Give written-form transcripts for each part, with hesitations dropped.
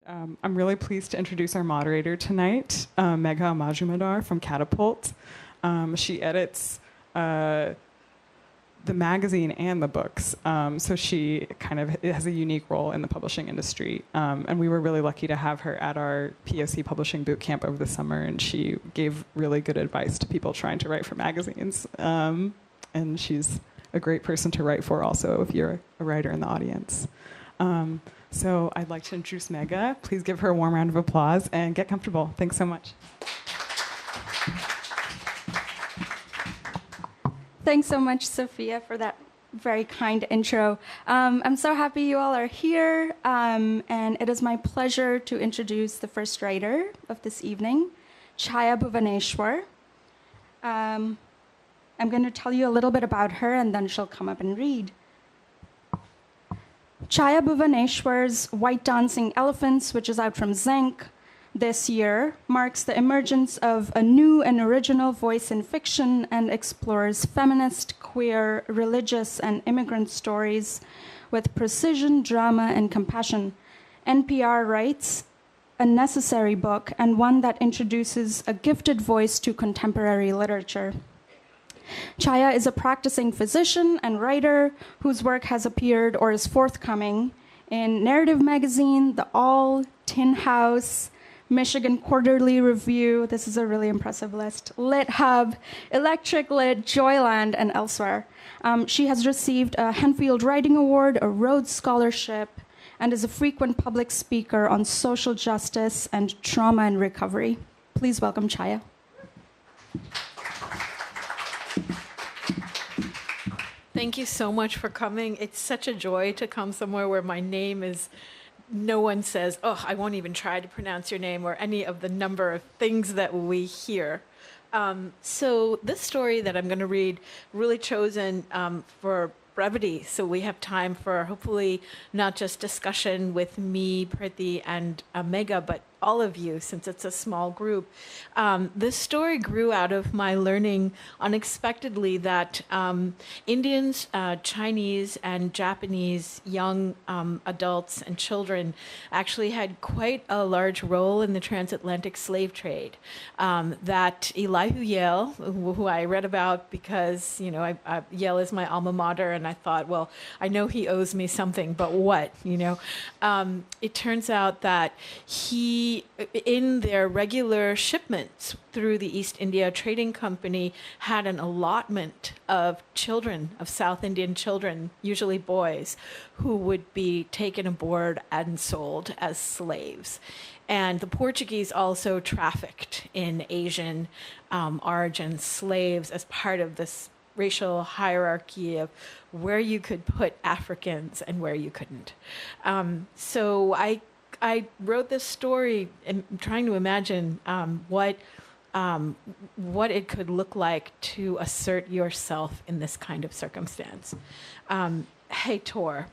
I'm really pleased to introduce our moderator tonight, Megha Majumdar from Catapult. She edits the magazine and the books, so she kind of has a unique role in the publishing industry. And we were really lucky to have her at our POC publishing boot camp over the summer, and she gave really good advice to people trying to write for magazines. And she's a great person to write for also if you're a writer in the audience. So I'd like to introduce Megha. Please give her a warm round of applause and get comfortable. Thanks so much. Thanks so much, Sophia, for that very kind intro. I'm so happy you all are here, and it is my pleasure to introduce the first writer of this evening, Chaya Bhuvaneswar. I'm going to tell you a little bit about her, and then she'll come up and read. Chaya Bhuvaneswar's White Dancing Elephants, which is out from Dzanc this year, marks the emergence of a new and original voice in fiction and explores feminist, queer, religious, and immigrant stories with precision, drama, and compassion. NPR writes, a necessary book and one that introduces a gifted voice to contemporary literature. Chaya is a practicing physician and writer whose work has appeared or is forthcoming in Narrative Magazine, The All, Tin House, Michigan Quarterly Review, this is a really impressive list, Lit Hub, Electric Lit, Joyland, and elsewhere. She has received a Henfield Writing Award, a Rhodes Scholarship, and is a frequent public speaker on social justice and trauma and recovery. Please welcome Chaya. Thank you so much for coming. It's such a joy to come somewhere where my name is, no one says, oh, I won't even try to pronounce your name or any of the number of things that we hear. So this story that I'm going to read, really chosen for brevity, so we have time for hopefully not just discussion with me, Preti, and Megha, but all of you, since it's a small group. This story grew out of my learning unexpectedly that Indians, Chinese, and Japanese young adults and children actually had quite a large role in the transatlantic slave trade. That Elihu Yale, who I read about because, you know, Yale is my alma mater, and I thought, well, I know he owes me something, but what, you know? It turns out that he, in their regular shipments through the East India Trading Company, had an allotment of children, of South Indian children, usually boys, who would be taken aboard and sold as slaves. And the Portuguese also trafficked in Asian origin slaves as part of this racial hierarchy of where you could put Africans and where you couldn't. So I wrote this story and trying to imagine what it could look like to assert yourself in this kind of circumstance. Hey, Tor.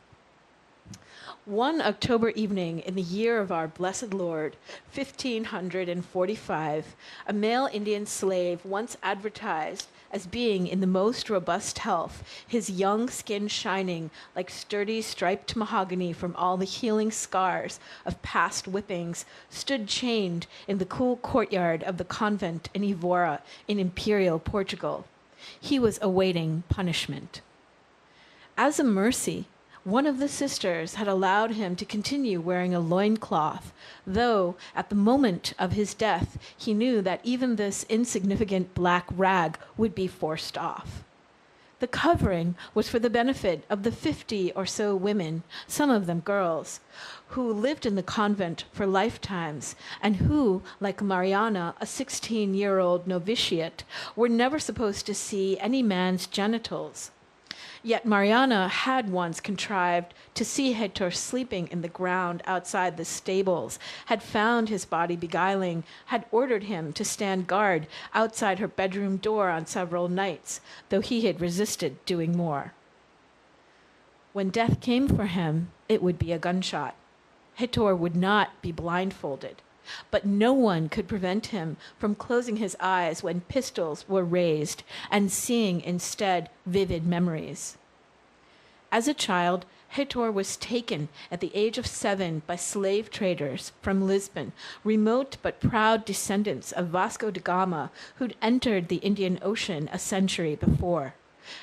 One October evening in the year of our blessed Lord, 1545, a male Indian slave once advertised as being in the most robust health, his young skin shining like sturdy striped mahogany from all the healing scars of past whippings, stood chained in the cool courtyard of the convent in Evora in imperial Portugal. He was awaiting punishment. As a mercy, one of the sisters had allowed him to continue wearing a loincloth, though at the moment of his death he knew that even this insignificant black rag would be forced off. The covering was for the benefit of the 50 or so women, some of them girls, who lived in the convent for lifetimes and who, like Mariana, a 16-year-old novitiate, were never supposed to see any man's genitals. Yet Mariana had once contrived to see Hector sleeping in the ground outside the stables, had found his body beguiling, had ordered him to stand guard outside her bedroom door on several nights, though he had resisted doing more. When death came for him, it would be a gunshot. Hector would not be blindfolded. But no one could prevent him from closing his eyes when pistols were raised and seeing instead vivid memories. As a child, Heitor was taken at the age of 7 by slave traders from Lisbon, remote but proud descendants of Vasco da Gama, who'd entered the Indian Ocean a century before.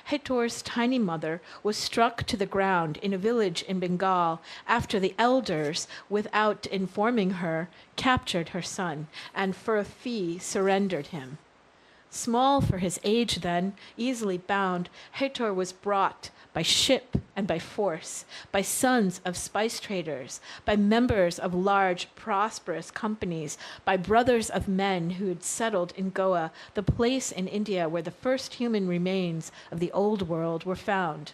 Heitor's tiny mother was struck to the ground in a village in Bengal after the elders, without informing her, captured her son and for a fee surrendered him. Small for his age then, easily bound, Heitor was brought by ship and by force, by sons of spice traders, by members of large, prosperous companies, by brothers of men who had settled in Goa, the place in India where the first human remains of the Old World were found.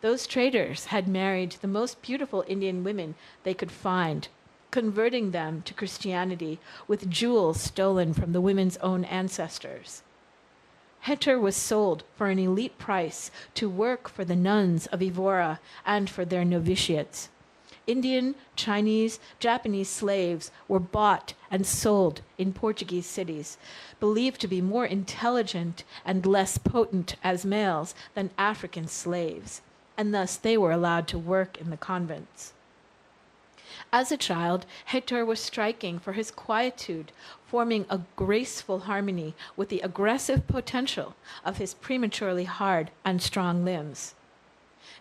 Those traders had married the most beautiful Indian women they could find, converting them to Christianity with jewels stolen from the women's own ancestors. Heitor was sold for an elite price to work for the nuns of Evora and for their novitiates. Indian, Chinese, Japanese slaves were bought and sold in Portuguese cities, believed to be more intelligent and less potent as males than African slaves, and thus they were allowed to work in the convents. As a child, Heitor was striking for his quietude, forming a graceful harmony with the aggressive potential of his prematurely hard and strong limbs.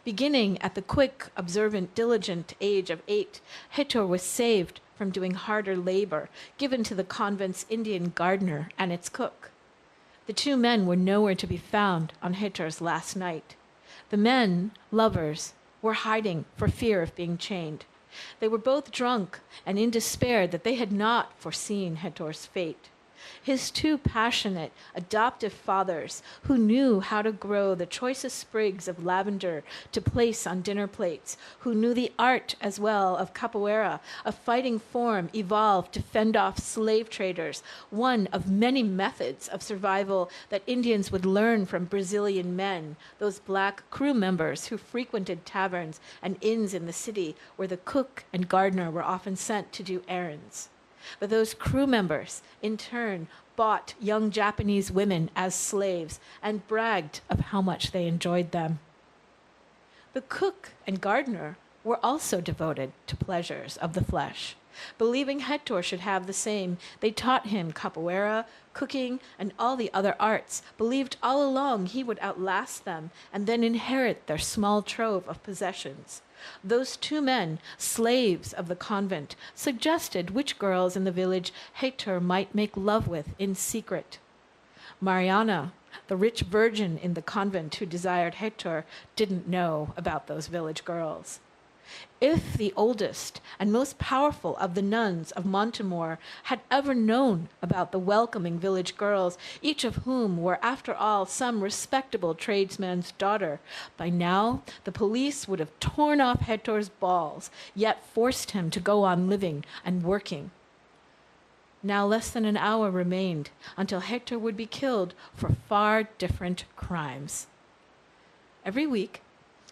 Beginning at the quick, observant, diligent age of 8, Heitor was saved from doing harder labor given to the convent's Indian gardener and its cook. The two men were nowhere to be found on Heitor's last night. The men, lovers, were hiding for fear of being chained. They were both drunk and in despair that they had not foreseen Heitor's fate. His two passionate, adoptive fathers, who knew how to grow the choicest sprigs of lavender to place on dinner plates, who knew the art as well of capoeira, a fighting form evolved to fend off slave traders, one of many methods of survival that Indians would learn from Brazilian men, those black crew members who frequented taverns and inns in the city where the cook and gardener were often sent to do errands. But those crew members, in turn, bought young Japanese women as slaves and bragged of how much they enjoyed them. The cook and gardener were also devoted to pleasures of the flesh. Believing Heitor should have the same, they taught him capoeira, cooking, and all the other arts, believed all along he would outlast them and then inherit their small trove of possessions. Those two men, slaves of the convent, suggested which girls in the village Heitor might make love with in secret. Mariana, the rich virgin in the convent who desired Heitor, didn't know about those village girls. If the oldest and most powerful of the nuns of Montemor had ever known about the welcoming village girls, each of whom were, after all, some respectable tradesman's daughter, by now the police would have torn off Heitor's balls, yet forced him to go on living and working. Now less than an hour remained until Heitor would be killed for far different crimes. Every week,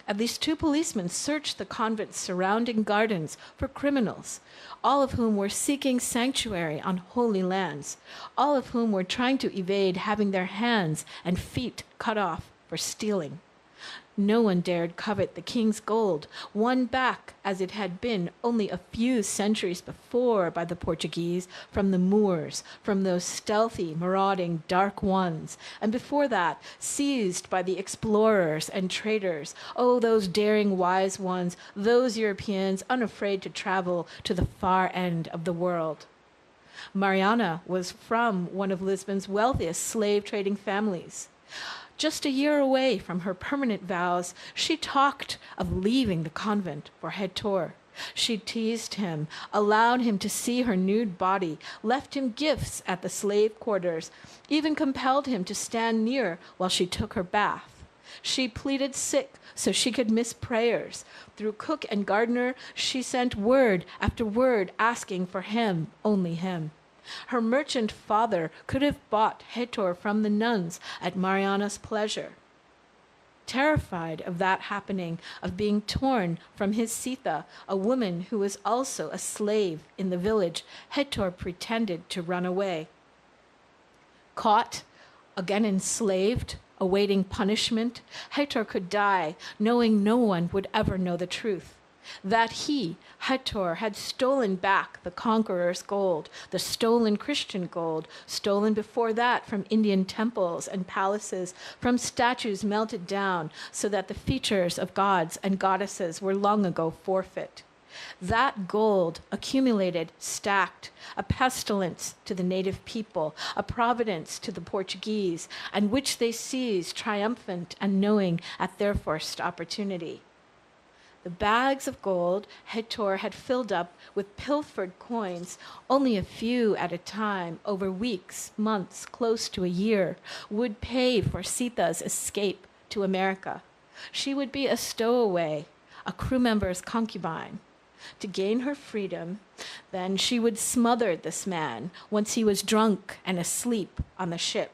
at least 2 policemen searched the convent's surrounding gardens for criminals, all of whom were seeking sanctuary on holy lands, all of whom were trying to evade having their hands and feet cut off for stealing. No one dared covet the king's gold, won back as it had been only a few centuries before by the Portuguese from the Moors, from those stealthy, marauding dark ones, and before that seized by the explorers and traders. Oh, those daring wise ones, those Europeans unafraid to travel to the far end of the world. Mariana was from one of Lisbon's wealthiest slave-trading families. Just a year away from her permanent vows, she talked of leaving the convent for Heitor. She teased him, allowed him to see her nude body, left him gifts at the slave quarters, even compelled him to stand near while she took her bath. She pleaded sick so she could miss prayers. Through cook and gardener, she sent word after word asking for him, only him. Her merchant father could have bought Heitor from the nuns at Mariana's pleasure. Terrified of that happening, of being torn from his Sita, a woman who was also a slave in the village, Heitor pretended to run away. Caught, again enslaved, awaiting punishment, Hathor could die knowing no one would ever know the truth. That he, Hathor, had stolen back the conqueror's gold, the stolen Christian gold, stolen before that from Indian temples and palaces, from statues melted down so that the features of gods and goddesses were long ago forfeit. That gold accumulated, stacked, a pestilence to the native people, a providence to the Portuguese, and which they seized triumphant and knowing at their first opportunity. The bags of gold Hathor had filled up with pilfered coins, only a few at a time, over weeks, months, close to a year, would pay for Sita's escape to America. She would be a stowaway, a crew member's concubine. To gain her freedom, then she would smother this man once he was drunk and asleep on the ship.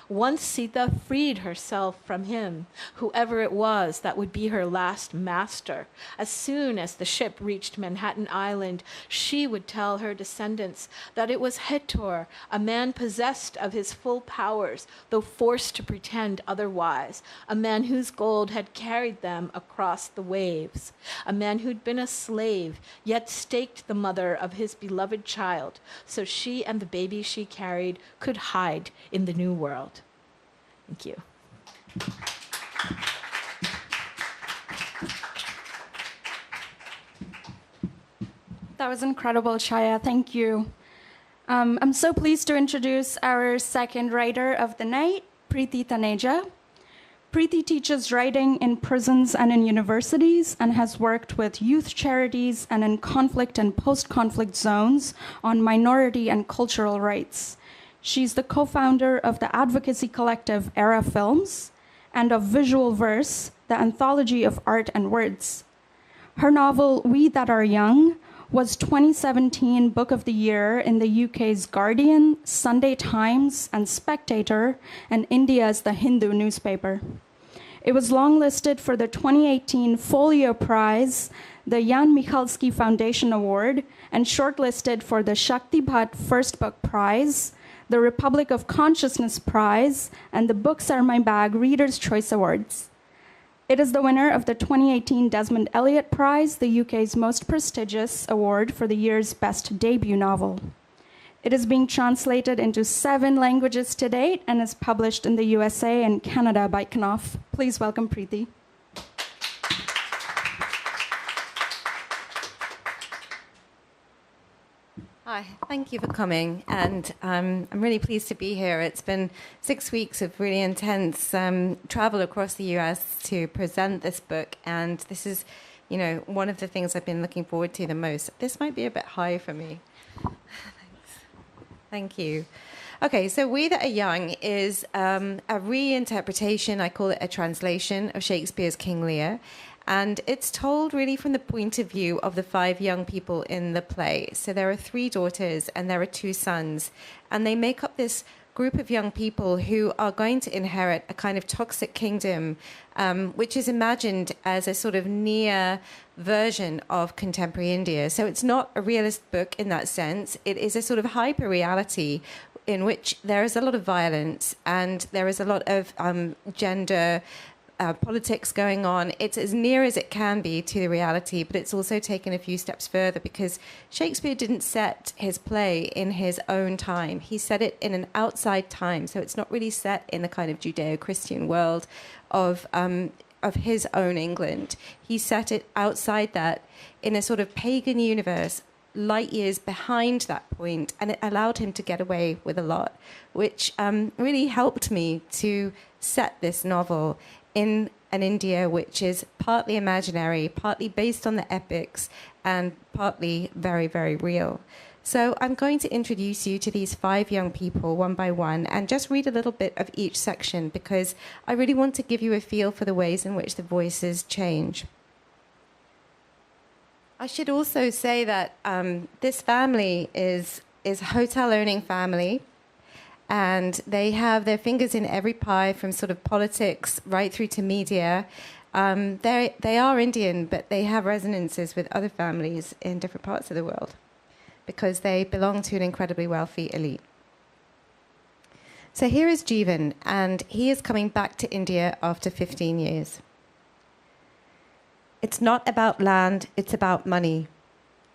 Once Sita freed herself from him, whoever it was that would be her last master, as soon as the ship reached Manhattan Island, she would tell her descendants that it was Hathor, a man possessed of his full powers, though forced to pretend otherwise, a man whose gold had carried them across the waves, a man who'd been a slave, yet staked the mother of his beloved child, so she and the baby she carried could hide in the New World. Thank you. That was incredible, Chaya. Thank you. I'm so pleased to introduce our second writer of the night, Preti Taneja. Preti teaches writing in prisons and in universities and has worked with youth charities and in conflict and post-conflict zones on minority and cultural rights. She's the co-founder of the advocacy collective Era Films and of Visual Verse, the anthology of art and words. Her novel, We That Are Young, was 2017 Book of the Year in the UK's Guardian, Sunday Times, and Spectator, and India's The Hindu newspaper. It was longlisted for the 2018 Folio Prize, the Jan Michalski Foundation Award, and shortlisted for the Shakti Bhatt First Book Prize, the Republic of Consciousness Prize, and the Books Are My Bag Reader's Choice Awards. It is the winner of the 2018 Desmond Elliott Prize, the UK's most prestigious award for the year's best debut novel. It is being translated into 7 languages to date and is published in the USA and Canada by Knopf. Please welcome Preti. Hi, thank you for coming, and I'm really pleased to be here. It's been 6 weeks of really intense travel across the US to present this book, and this is, one of the things I've been looking forward to the most. This might be a bit high for me. Thanks. Thank you. Okay, so We That Are Young is a reinterpretation, I call it a translation, of Shakespeare's King Lear. And it's told really from the point of view of the 5 young people in the play. So there are 3 daughters and there are 2 sons. And they make up this group of young people who are going to inherit a kind of toxic kingdom, which is imagined as a sort of near version of contemporary India. So it's not a realist book in that sense. It is a sort of hyper-reality in which there is a lot of violence and there is a lot of gender politics going on. It's as near as it can be to the reality, but it's also taken a few steps further because Shakespeare didn't set his play in his own time. He set it in an outside time, so it's not really set in the kind of Judeo-Christian world of his own England. He set it outside that in a sort of pagan universe, light years behind that point, and it allowed him to get away with a lot, which really helped me to set this novel in an India which is partly imaginary, partly based on the epics, and partly very, very real. So I'm going to introduce you to these 5 young people one by one and just read a little bit of each section because I really want to give you a feel for the ways in which the voices change. I should also say that this family is a hotel-owning family. And they have their fingers in every pie, from sort of politics right through to media. They are Indian, but they have resonances with other families in different parts of the world because they belong to an incredibly wealthy elite. So So here is Jeevan, and he is coming back to India after 15 years. It's not about land, it's about money.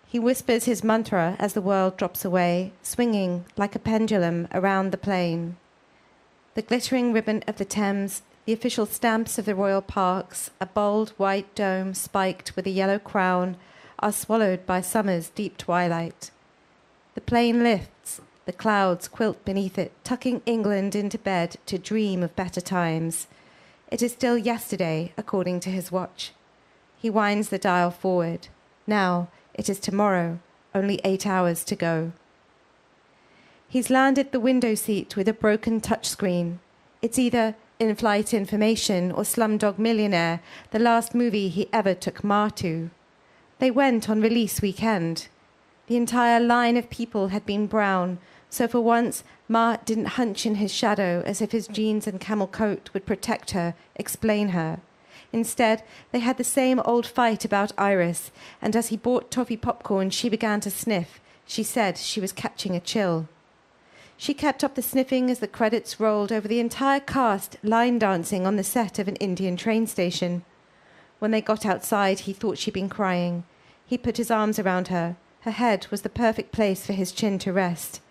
He whispers his mantra as the world drops away, swinging like a pendulum around the plain. The glittering ribbon of the Thames, the official stamps of the royal parks, a bold white dome spiked with a yellow crown, are swallowed by summer's deep twilight. The plane lifts, the clouds quilt beneath it, tucking England into bed to dream of better times. It is still yesterday, according to his watch. He winds the dial forward. Now, it is tomorrow, only 8 hours to go. He's landed the window seat with a broken touchscreen. It's either In-Flight Information or Slumdog Millionaire, the last movie he ever took Ma to. They went on release weekend. The entire line of people had been brown, so for once Ma didn't hunch in his shadow as if his jeans and camel coat would protect her, explain her. Instead, they had the same old fight about Iris, and as he bought toffee popcorn she began to sniff. She said she was catching a chill. She kept up the sniffing as the credits rolled over the entire cast line dancing on the set of an Indian train station. When they got outside, he thought she'd been crying. He put his arms around her. Her head was the perfect place for his chin to rest.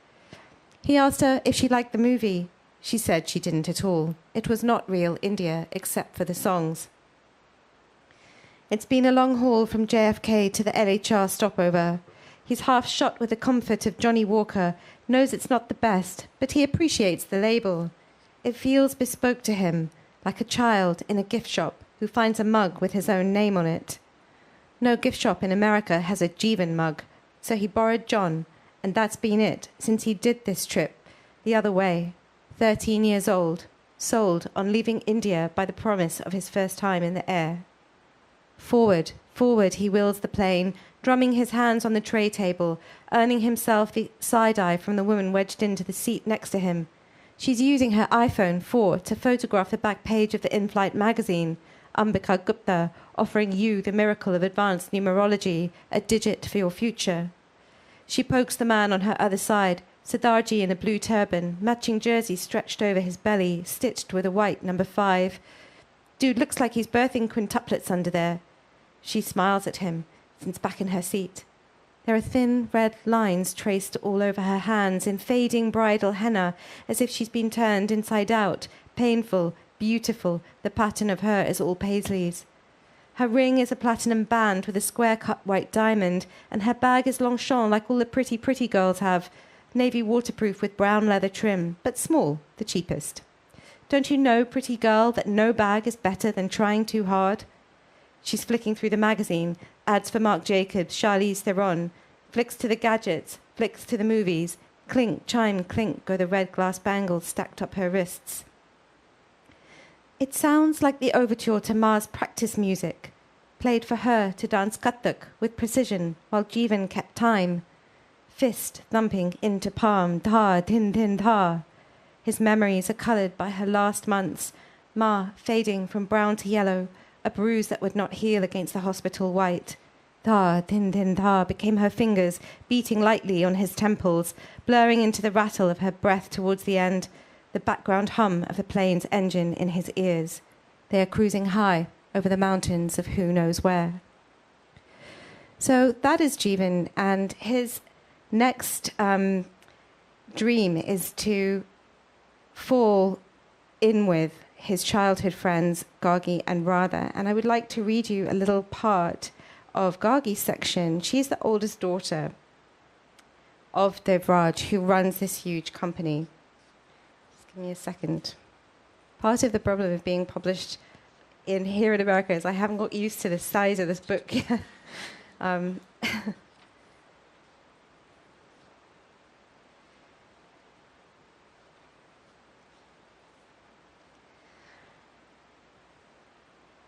He asked her if she liked the movie. She said she didn't at all. It was not real India, except for the songs. It's been a long haul from JFK to the LHR stopover. He's half shot with the comfort of Johnny Walker, knows it's not the best, but he appreciates the label. It feels bespoke to him, like a child in a gift shop who finds a mug with his own name on it. No gift shop in America has a Jeevan mug, so he borrowed John, and that's been it since he did this trip the other way, 13 years old, sold on leaving India by the promise of his first time in the air. Forward, forward he wheels the plane, drumming his hands on the tray table, earning himself the side-eye from the woman wedged into the seat next to him. She's using her iPhone 4 to photograph the back page of the in-flight magazine, Ambika Gupta, offering you the miracle of advanced numerology, a digit for your future. She pokes the man on her other side, Siddharji in a blue turban, matching jersey stretched over his belly, stitched with a white number 5. Dude looks like he's birthing quintuplets under there. She smiles at him, since back in her seat. There are thin red lines traced all over her hands in fading bridal henna, as if she's been turned inside out, painful, beautiful. The pattern of her is all Paisleys. Her ring is a platinum band with a square-cut white diamond, and her bag is Longchamp like all the pretty girls have, navy waterproof with brown leather trim, but small, the cheapest. Don't you know, pretty girl, that no bag is better than trying too hard? She's flicking through the magazine, ads for Marc Jacobs, Charlize Theron, flicks to the gadgets, flicks to the movies. Clink, chime, clink go the red glass bangles stacked up her wrists. It sounds like the overture to Ma's practice music, played for her to dance Kathak with precision while Jeevan kept time. Fist thumping into palm, dha, din, din, dha. His memories are coloured by her last months, Ma fading from brown to yellow, a bruise that would not heal against the hospital white. Dha, din, din, dha became her fingers, beating lightly on his temples, blurring into the rattle of her breath towards the end, the background hum of the plane's engine in his ears. They are cruising high over the mountains of who knows where. So that is Jeevan, and his next dream is to fall in with his childhood friends, Gargi and Radha. And I would like to read you a little part of Gargi's section. She's the oldest daughter of Devraj, who runs this huge company. Just give me a second. Part of the problem of being published here in America is I haven't got used to the size of this book yet.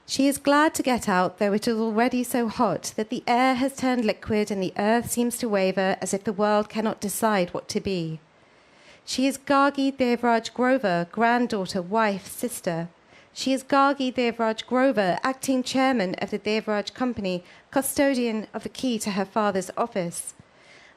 She is glad to get out, though it is already so hot that the air has turned liquid and the earth seems to waver as if the world cannot decide what to be. She is Gargi Devraj Grover, granddaughter, wife, sister. She is Gargi Devraj Grover, acting chairman of the Devraj Company, custodian of the key to her father's office.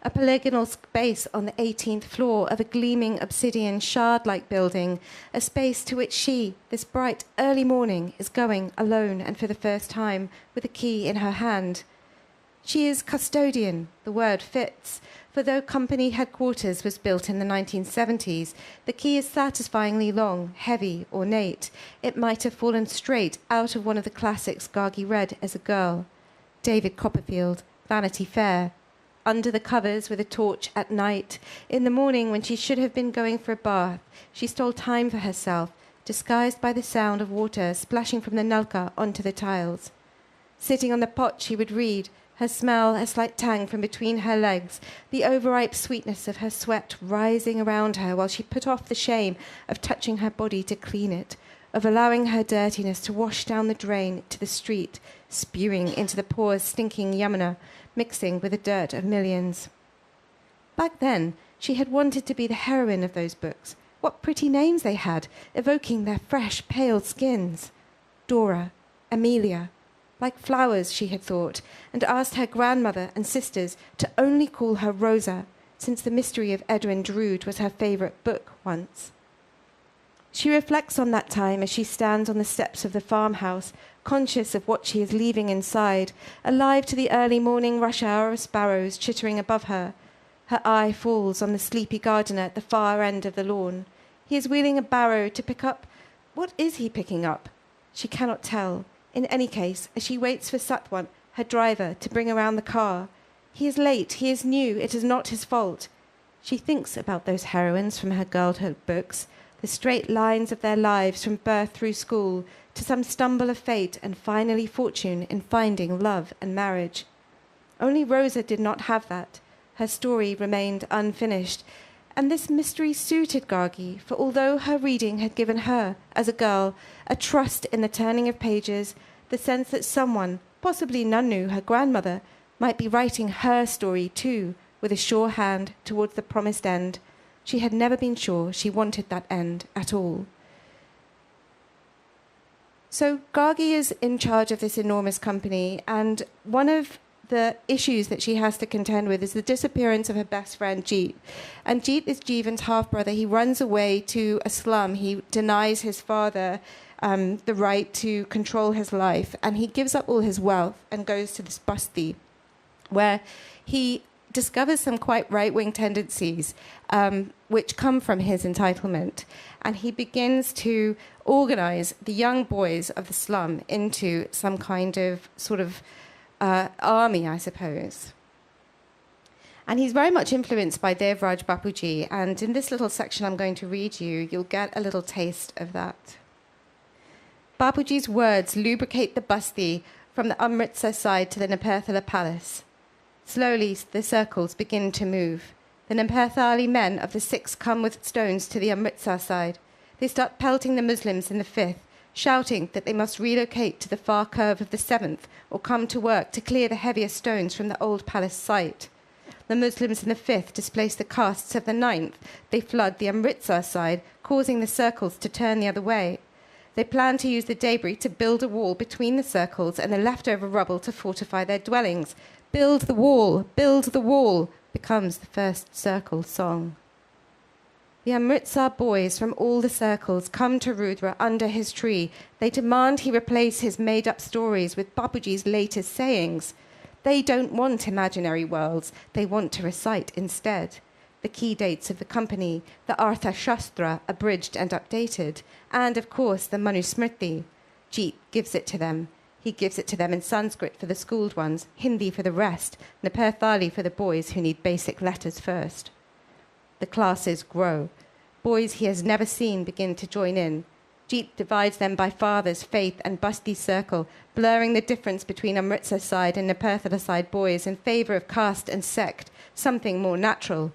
a polygonal space on the 18th floor of a gleaming obsidian shard-like building, a space to which she, this bright early morning, is going alone and for the first time with a key in her hand. She is custodian, the word fits, for though company headquarters was built in the 1970s, the key is satisfyingly long, heavy, ornate. It might have fallen straight out of one of the classics Gargi read as a girl. David Copperfield, Vanity Fair. Under the covers with a torch at night. In the morning, when she should have been going for a bath, she stole time for herself, disguised by the sound of water splashing from the nalka onto the tiles. Sitting on the pot, she would read, her smell a slight tang from between her legs, the overripe sweetness of her sweat rising around her while she put off the shame of touching her body to clean it, of allowing her dirtiness to wash down the drain to the street, spewing into the poor, stinking Yamuna, mixing with the dirt of millions. Back then, she had wanted to be the heroine of those books. What pretty names they had, evoking their fresh, pale skins. Dora, Amelia, like flowers, she had thought, and asked her grandmother and sisters to only call her Rosa, since The Mystery of Edwin Drood was her favourite book once. She reflects on that time as she stands on the steps of the farmhouse, conscious of what she is leaving inside, alive to the early morning rush hour of sparrows chittering above her. Her eye falls on the sleepy gardener at the far end of the lawn. He is wheeling a barrow to pick up. What is he picking up? She cannot tell. In any case, as she waits for Satwan, her driver, to bring around the car. He is late, he is new, it is not his fault. She thinks about those heroines from her girlhood books, the straight lines of their lives from birth through school to some stumble of fate and finally fortune in finding love and marriage. Only Rosa did not have that. Her story remained unfinished. And this mystery suited Gargi, for although her reading had given her, as a girl, a trust in the turning of pages, the sense that someone, possibly Nanu, her grandmother, might be writing her story too, with a sure hand towards the promised end, she had never been sure she wanted that end at all. So Gargi is in charge of this enormous company, and one of the issues that she has to contend with is the disappearance of her best friend, Jeet. And Jeet is Jeevan's half-brother. He runs away to a slum. He denies his father the right to control his life, and he gives up all his wealth and goes to this basti, where he discovers some quite right-wing tendencies which come from his entitlement. And he begins to organize the young boys of the slum into some kind of sort of army, I suppose. And he's very much influenced by Devraj Bapuji. And in this little section I'm going to read you, you'll get a little taste of that. Bapuji's words lubricate the basti from the Amritsar side to the Naperthala palace. Slowly, the circles begin to move. The Naperthali men of the 6th come with stones to the Amritsar side. They start pelting the Muslims in the 5th, shouting that they must relocate to the far curve of the 7th or come to work to clear the heavier stones from the old palace site. The Muslims in the 5th displace the castes of the 9th. They flood the Amritsar side, causing the circles to turn the other way. They plan to use the debris to build a wall between the circles and the leftover rubble to fortify their dwellings. Build the wall, becomes the first circle song. The Amritsar boys from all the circles come to Rudra under his tree. They demand he replace his made-up stories with Bapuji's latest sayings. They don't want imaginary worlds. They want to recite instead the key dates of the company, the Artha Shastra, abridged and updated, and, of course, the Manusmriti. Jeet gives it to them. He gives it to them in Sanskrit for the schooled ones, Hindi for the rest, Naperthali for the boys who need basic letters first. The classes grow. Boys he has never seen begin to join in. Jeet divides them by fathers, faith, and Basti circle, blurring the difference between Amritsar side and Naperthala side boys in favour of caste and sect, something more natural.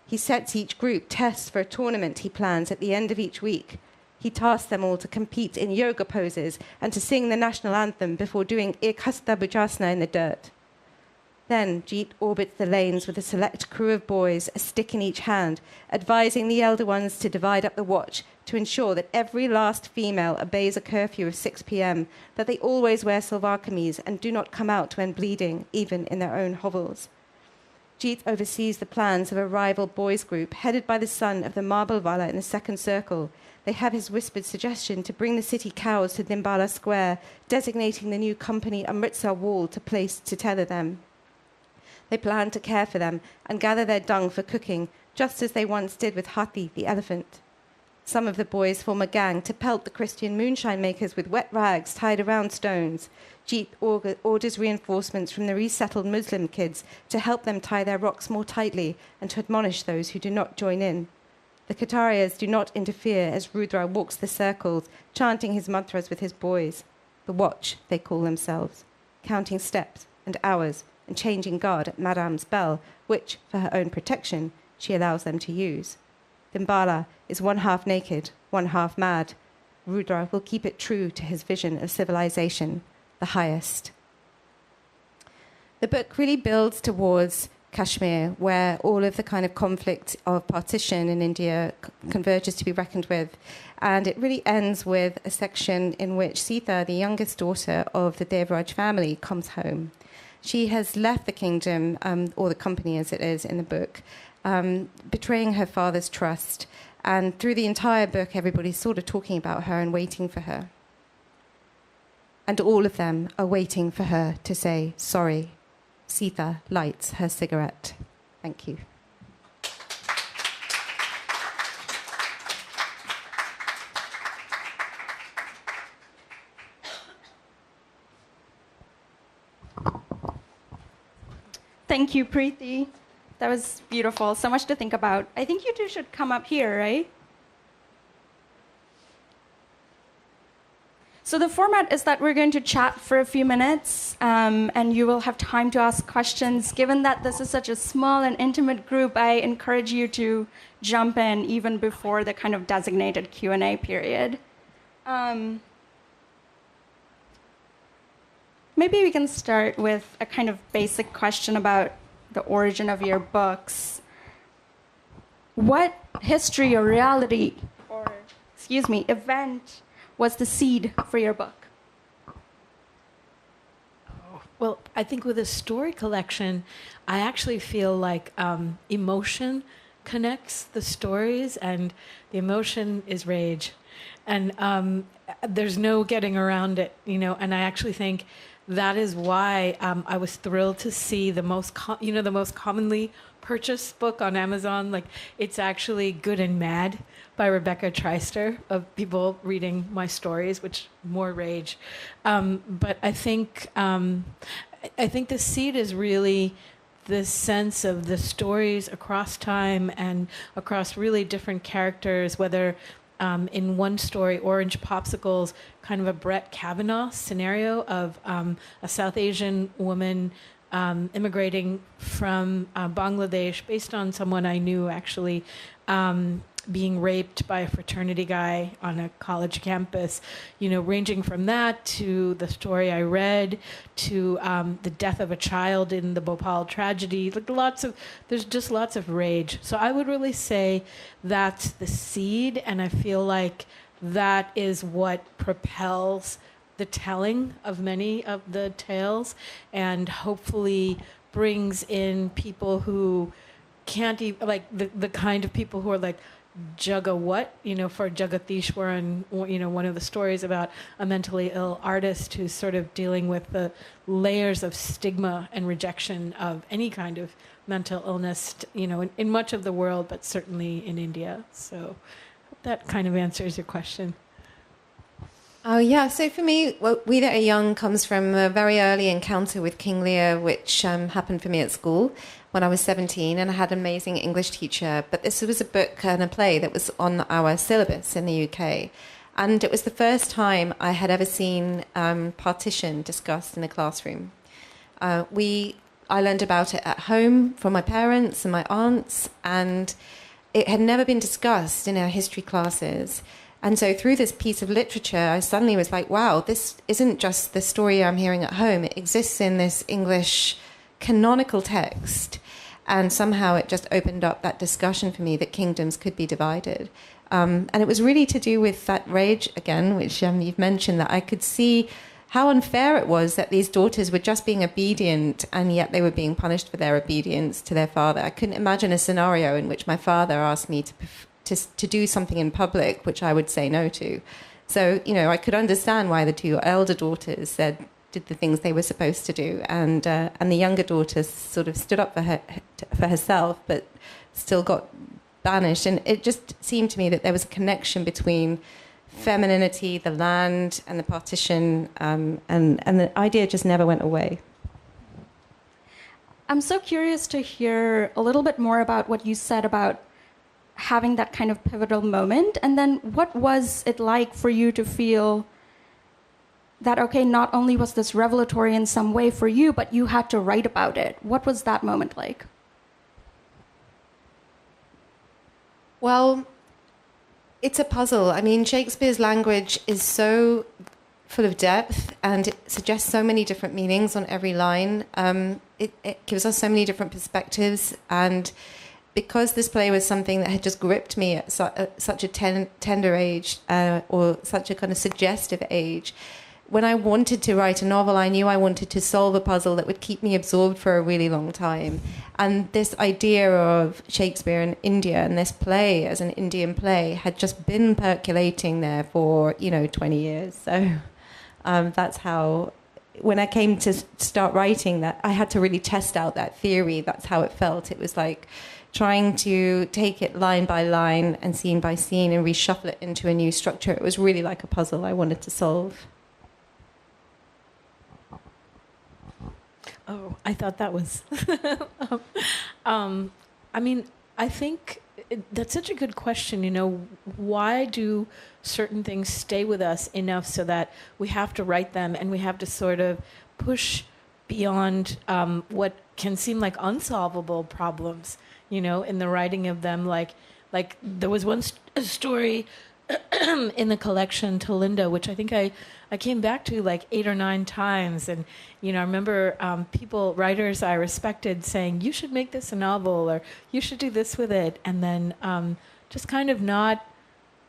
He sets each group tests for a tournament he plans at the end of each week. He tasks them all to compete in yoga poses and to sing the national anthem before doing Ek Hasta Bhujasana in the dirt. Then Jeet orbits the lanes with a select crew of boys, a stick in each hand, advising the elder ones to divide up the watch to ensure that every last female obeys a curfew of 6 p.m., that they always wear salwar kameez and do not come out when bleeding, even in their own hovels. Jeet oversees the plans of a rival boys' group headed by the son of the marble Vala in the second circle. They have his whispered suggestion to bring the city cows to Dimbala Square, designating the new company Amritsar Wall to tether them. They plan to care for them and gather their dung for cooking, just as they once did with Hathi, the elephant. Some of the boys form a gang to pelt the Christian moonshine makers with wet rags tied around stones. Jeet orders reinforcements from the resettled Muslim kids to help them tie their rocks more tightly and to admonish those who do not join in. The Katariyas do not interfere as Rudra walks the circles, chanting his mantras with his boys. The Watch, they call themselves, counting steps and hours and changing guard at Madam's bell, which, for her own protection, she allows them to use. Dimbala is one half naked, one half mad. Rudra will keep it true to his vision of civilization, the highest. The book really builds towards Kashmir, where all of the kind of conflict of partition in India converges to be reckoned with. And it really ends with a section in which Sita, the youngest daughter of the Devraj family, comes home. She has left the kingdom, or the company as it is in the book, betraying her father's trust. And through the entire book, everybody's sort of talking about her and waiting for her. And all of them are waiting for her to say sorry. Sita lights her cigarette. Thank you. Thank you, Preti. That was beautiful. So much to think about. I think you two should come up here, right? So the format is that we're going to chat for a few minutes, and you will have time to ask questions. Given that this is such a small and intimate group, I encourage you to jump in even before the kind of designated Q&A period. Maybe we can start with a kind of basic question about the origin of your books. What history or reality, or event was the seed for your book? Well, I think with a story collection, I actually feel like emotion connects the stories, and the emotion is rage. And there's no getting around it, and I actually think that is why I was thrilled to see the most commonly purchased book on Amazon. Like, it's actually Good and Mad by Rebecca Traister, of people reading my stories, which more rage. But I think the seed is really this sense of the stories across time and across really different characters, whether in one story, Orange Popsicles, kind of a Brett Kavanaugh scenario of a South Asian woman immigrating from Bangladesh, based on someone I knew actually, being raped by a fraternity guy on a college campus, ranging from that to the story I read, to the death of a child in the Bhopal tragedy. There's just lots of rage. So I would really say that's the seed, and I feel like that is what propels the telling of many of the tales, and hopefully brings in people who can't even, like the kind of people who are like, Jaga what? For Jagatishwaran, one of the stories about a mentally ill artist who's sort of dealing with the layers of stigma and rejection of any kind of mental illness, in much of the world, but certainly in India. So I hope that kind of answers your question. Oh, yeah. So for me, We That Are Young comes from a very early encounter with King Lear, which happened for me at school when I was 17, and I had an amazing English teacher. But this was a book and a play that was on our syllabus in the UK. And it was the first time I had ever seen partition discussed in the classroom. I learned about it at home from my parents and my aunts, and it had never been discussed in our history classes. And so through this piece of literature, I suddenly was like, wow, this isn't just the story I'm hearing at home. It exists in this English canonical text. And somehow it just opened up that discussion for me that kingdoms could be divided. And it was really to do with that rage, again, which you've mentioned, that I could see how unfair it was that these daughters were just being obedient and yet they were being punished for their obedience to their father. I couldn't imagine a scenario in which my father asked me to do something in public which I would say no to. So, I could understand why the two elder daughters did the things they were supposed to do, and the younger daughter sort of stood up for herself, but still got banished. And it just seemed to me that there was a connection between femininity, the land, and the partition, and the idea just never went away. I'm so curious to hear a little bit more about what you said about having that kind of pivotal moment, and then what was it like for you to feel that, okay, not only was this revelatory in some way for you, but you had to write about it. What was that moment like? Well, it's a puzzle. I mean, Shakespeare's language is so full of depth, and it suggests so many different meanings on every line. It gives us so many different perspectives, and because this play was something that had just gripped me at such a tender age, or such a kind of suggestive age, when I wanted to write a novel, I knew I wanted to solve a puzzle that would keep me absorbed for a really long time. And this idea of Shakespeare in India and this play as an Indian play had just been percolating there for, 20 years. So that's how, when I came to start writing that, I had to really test out that theory. That's how it felt. It was like trying to take it line by line and scene by scene and reshuffle it into a new structure. It was really like a puzzle I wanted to solve. Oh, I thought that was... I think that's such a good question. Why do certain things stay with us enough so that we have to write them and we have to sort of push beyond what can seem like unsolvable problems, in the writing of them? Like there was one story in the collection to Linda, which I think I came back to like 8 or 9 times. And, I remember writers I respected saying, you should make this a novel, or you should do this with it. And then just kind of not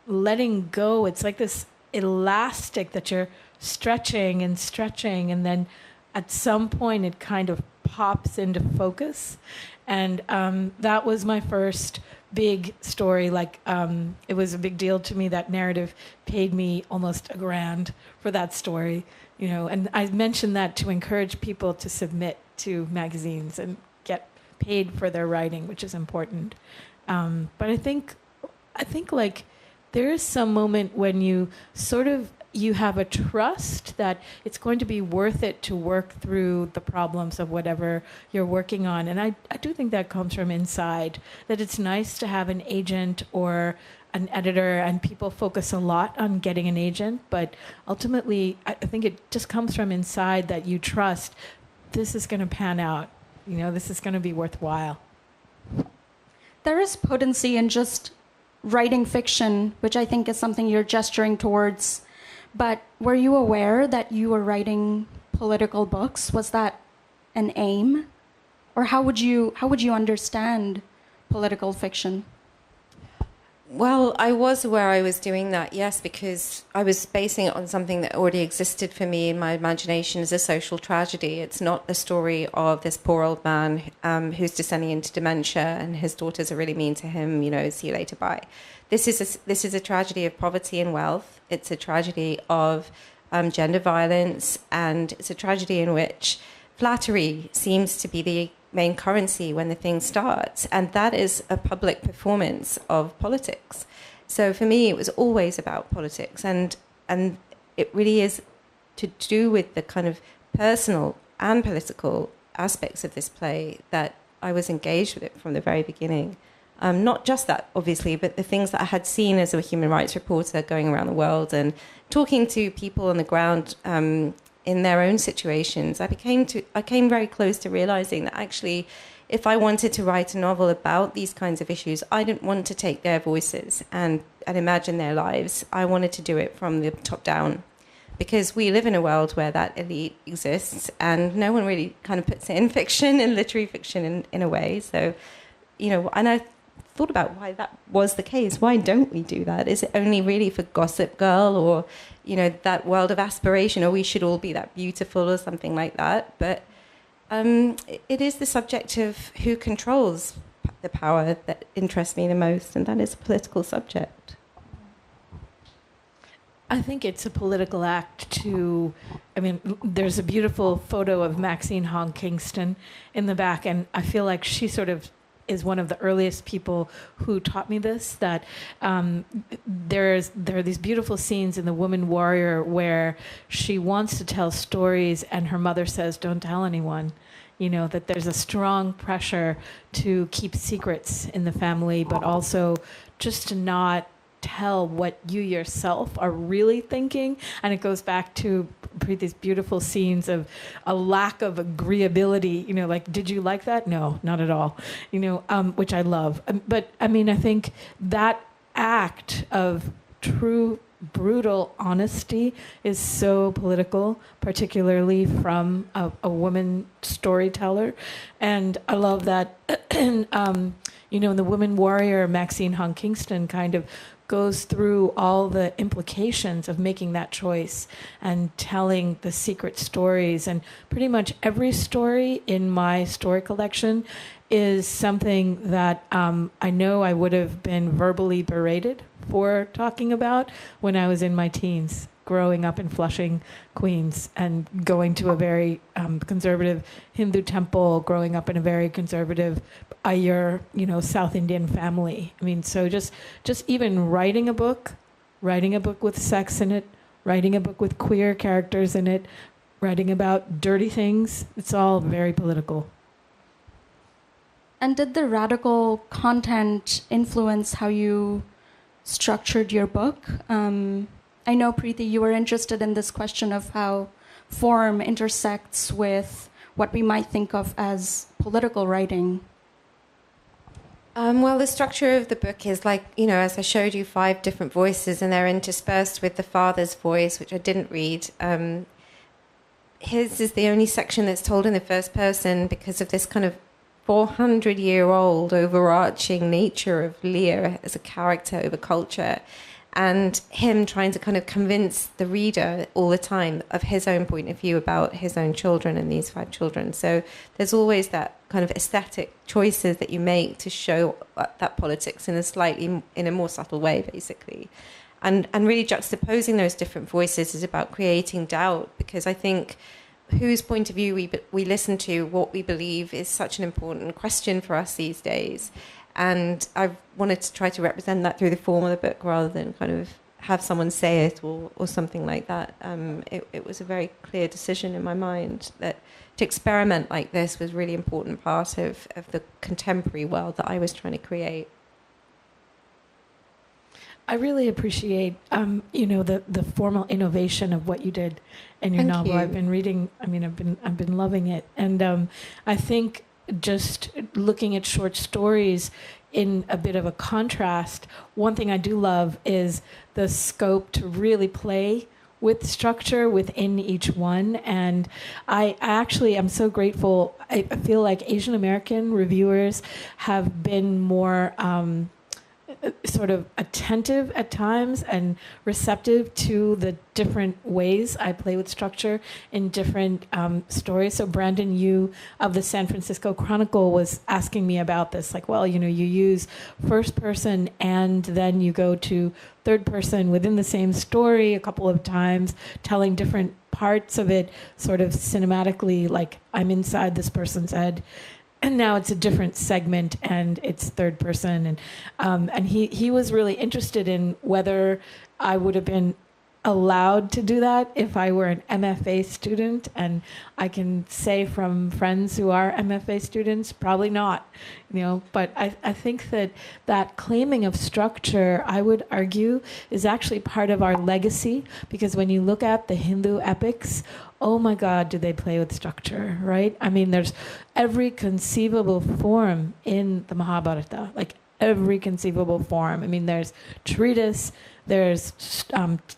letting go. It's like this elastic that you're stretching. And then at some point it kind of pops into focus. And that was my first big story. It was a big deal to me. That narrative paid me almost $1,000 for that story, and I mentioned that to encourage people to submit to magazines and get paid for their writing, which is important. But I think there is some moment when you have a trust that it's going to be worth it to work through the problems of whatever you're working on. And I do think that comes from inside, that it's nice to have an agent or an editor, and people focus a lot on getting an agent. But ultimately, I think it just comes from inside that you trust this is going to pan out. This is going to be worthwhile. There is potency in just writing fiction, which I think is something you're gesturing towards. But were you aware that you were writing political books? Was that an aim? Or how would you understand political fiction? Well, I was aware I was doing that, yes, because I was basing it on something that already existed for me in my imagination as a social tragedy. It's not the story of this poor old man who's descending into dementia and his daughters are really mean to him, see you later, bye. This is a tragedy of poverty and wealth. It's a tragedy of gender violence, and it's a tragedy in which flattery seems to be the main currency when the thing starts, and that is a public performance of politics. So for me, it was always about politics, and it really is to do with the kind of personal and political aspects of this play that I was engaged with it from the very beginning. Not just that, obviously, but the things that I had seen as a human rights reporter going around the world and talking to people on the ground in their own situations. I came very close to realizing that actually, if I wanted to write a novel about these kinds of issues, I didn't want to take their voices and imagine their lives. I wanted to do it from the top down, because we live in a world where that elite exists, and no one really kind of puts it in fiction, in literary fiction in a way. So, and I thought about why that was the case. Why don't we do that? Is it only really for Gossip Girl or, you know, that world of aspiration, or we should all be that beautiful or something like that? But it is the subject of who controls the power that interests me the most, and that is a political subject. I think it's a political act to, I mean, there's a beautiful photo of Maxine Hong Kingston in the back, and I feel like she sort of is one of the earliest people who taught me this, that there are these beautiful scenes in The Woman Warrior where she wants to tell stories and her mother says, don't tell anyone. You know, that there's a strong pressure to keep secrets in the family, but also just to not tell what you yourself are really thinking. And it goes back to these beautiful scenes of a lack of agreeability, you know, like, did you like that? No, not at all, you know, which I love. But I mean, I think that act of true brutal honesty is so political, particularly from a woman storyteller. And I love that, you know, in The Woman Warrior, Maxine Hong Kingston kind of goes through all the implications of making that choice and telling the secret stories. And pretty much every story in my story collection is something that I know I would have been verbally berated for talking about when I was in my teens, growing up in Flushing, Queens, and going to a very conservative Hindu temple, growing up in a very conservative Iyer, you know, South Indian family. I mean, so just even writing a book with sex in it, writing a book with queer characters in it, writing about dirty things, it's all very political. And did the radical content influence how you structured your book? I know, Preti, you were interested in this question of how form intersects with what we might think of as political writing. Well, the structure of the book is like, you know, as I showed you, 5 different voices, and they're interspersed with the father's voice, which I didn't read. His is the only section that's told in the first person because of this kind of 400-year-old overarching nature of Lear as a character over culture, and him trying to kind of convince the reader all the time of his own point of view about his own children and these 5 children. So there's always that kind of aesthetic choices that you make to show that politics in a more subtle way, basically. And really juxtaposing those different voices is about creating doubt, because I think whose point of view we listen to, what we believe, is such an important question for us these days. And I wanted to try to represent that through the form of the book rather than kind of have someone say it or something like that. It was a very clear decision in my mind that to experiment like this was a really important part of the contemporary world that I was trying to create. I really appreciate, you know, the formal innovation of what you did in your Thank novel. you. I've been reading. I mean, I've been loving it, and I think just looking at short stories in a bit of a contrast. One thing I do love is the scope to really play with structure within each one, and I actually am so grateful. I feel like Asian American reviewers have been more sort of attentive at times and receptive to the different ways I play with structure in different stories. So Brandon Yu of the San Francisco Chronicle was asking me about this, like, well, you know, you use first person and then you go to third person within the same story a couple of times, telling different parts of it sort of cinematically, like I'm inside this person's head. And now it's a different segment, and it's third person, and he was really interested in whether I would have been allowed to do that if I were an MFA student, and I can say from friends who are MFA students, probably not, you know. But I think that claiming of structure, I would argue, is actually part of our legacy, because when you look at the Hindu epics, oh my God, do they play with structure, right? I mean, there's every conceivable form in the Mahabharata, like every conceivable form. I mean, there's treatise, there's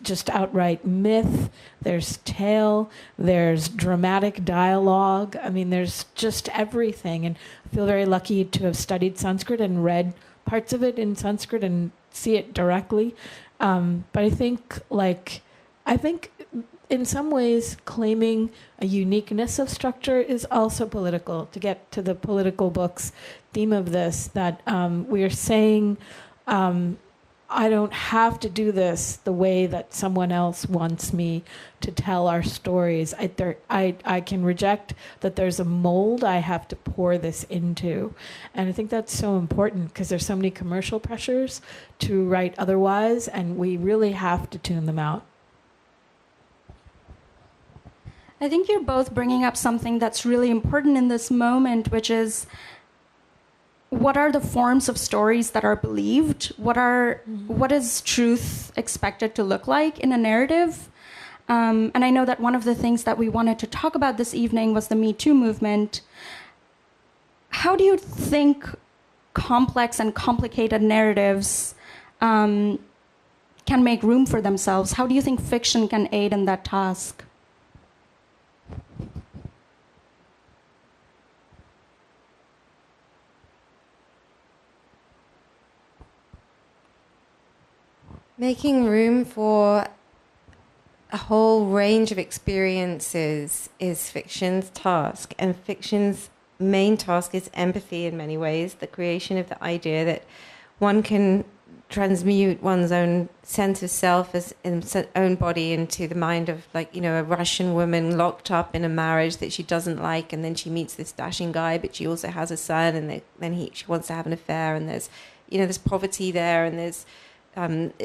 just outright myth, there's tale, there's dramatic dialogue. I mean, there's just everything. And I feel very lucky to have studied Sanskrit and read parts of it in Sanskrit and see it directly. But I think in some ways claiming a uniqueness of structure is also political. To get to the political book's theme of this, that we are saying, I don't have to do this the way that someone else wants me to tell our stories. I can reject that there's a mold I have to pour this into. And I think that's so important because there's so many commercial pressures to write otherwise, and we really have to tune them out. I think you're both bringing up something that's really important in this moment, which is what are the forms of stories that are believed? What is truth expected to look like in a narrative? And I know that one of the things that we wanted to talk about this evening was the Me Too movement. How do you think complex and complicated narratives can make room for themselves? How do you think fiction can aid in that task? Making room for a whole range of experiences is fiction's task, and fiction's main task is empathy in many ways, the creation of the idea that one can transmute one's own sense of self as in own body into the mind of, like, you know, a Russian woman locked up in a marriage that she doesn't like, and then she meets this dashing guy, but she also has a son, and she wants to have an affair, and there's poverty there, and there's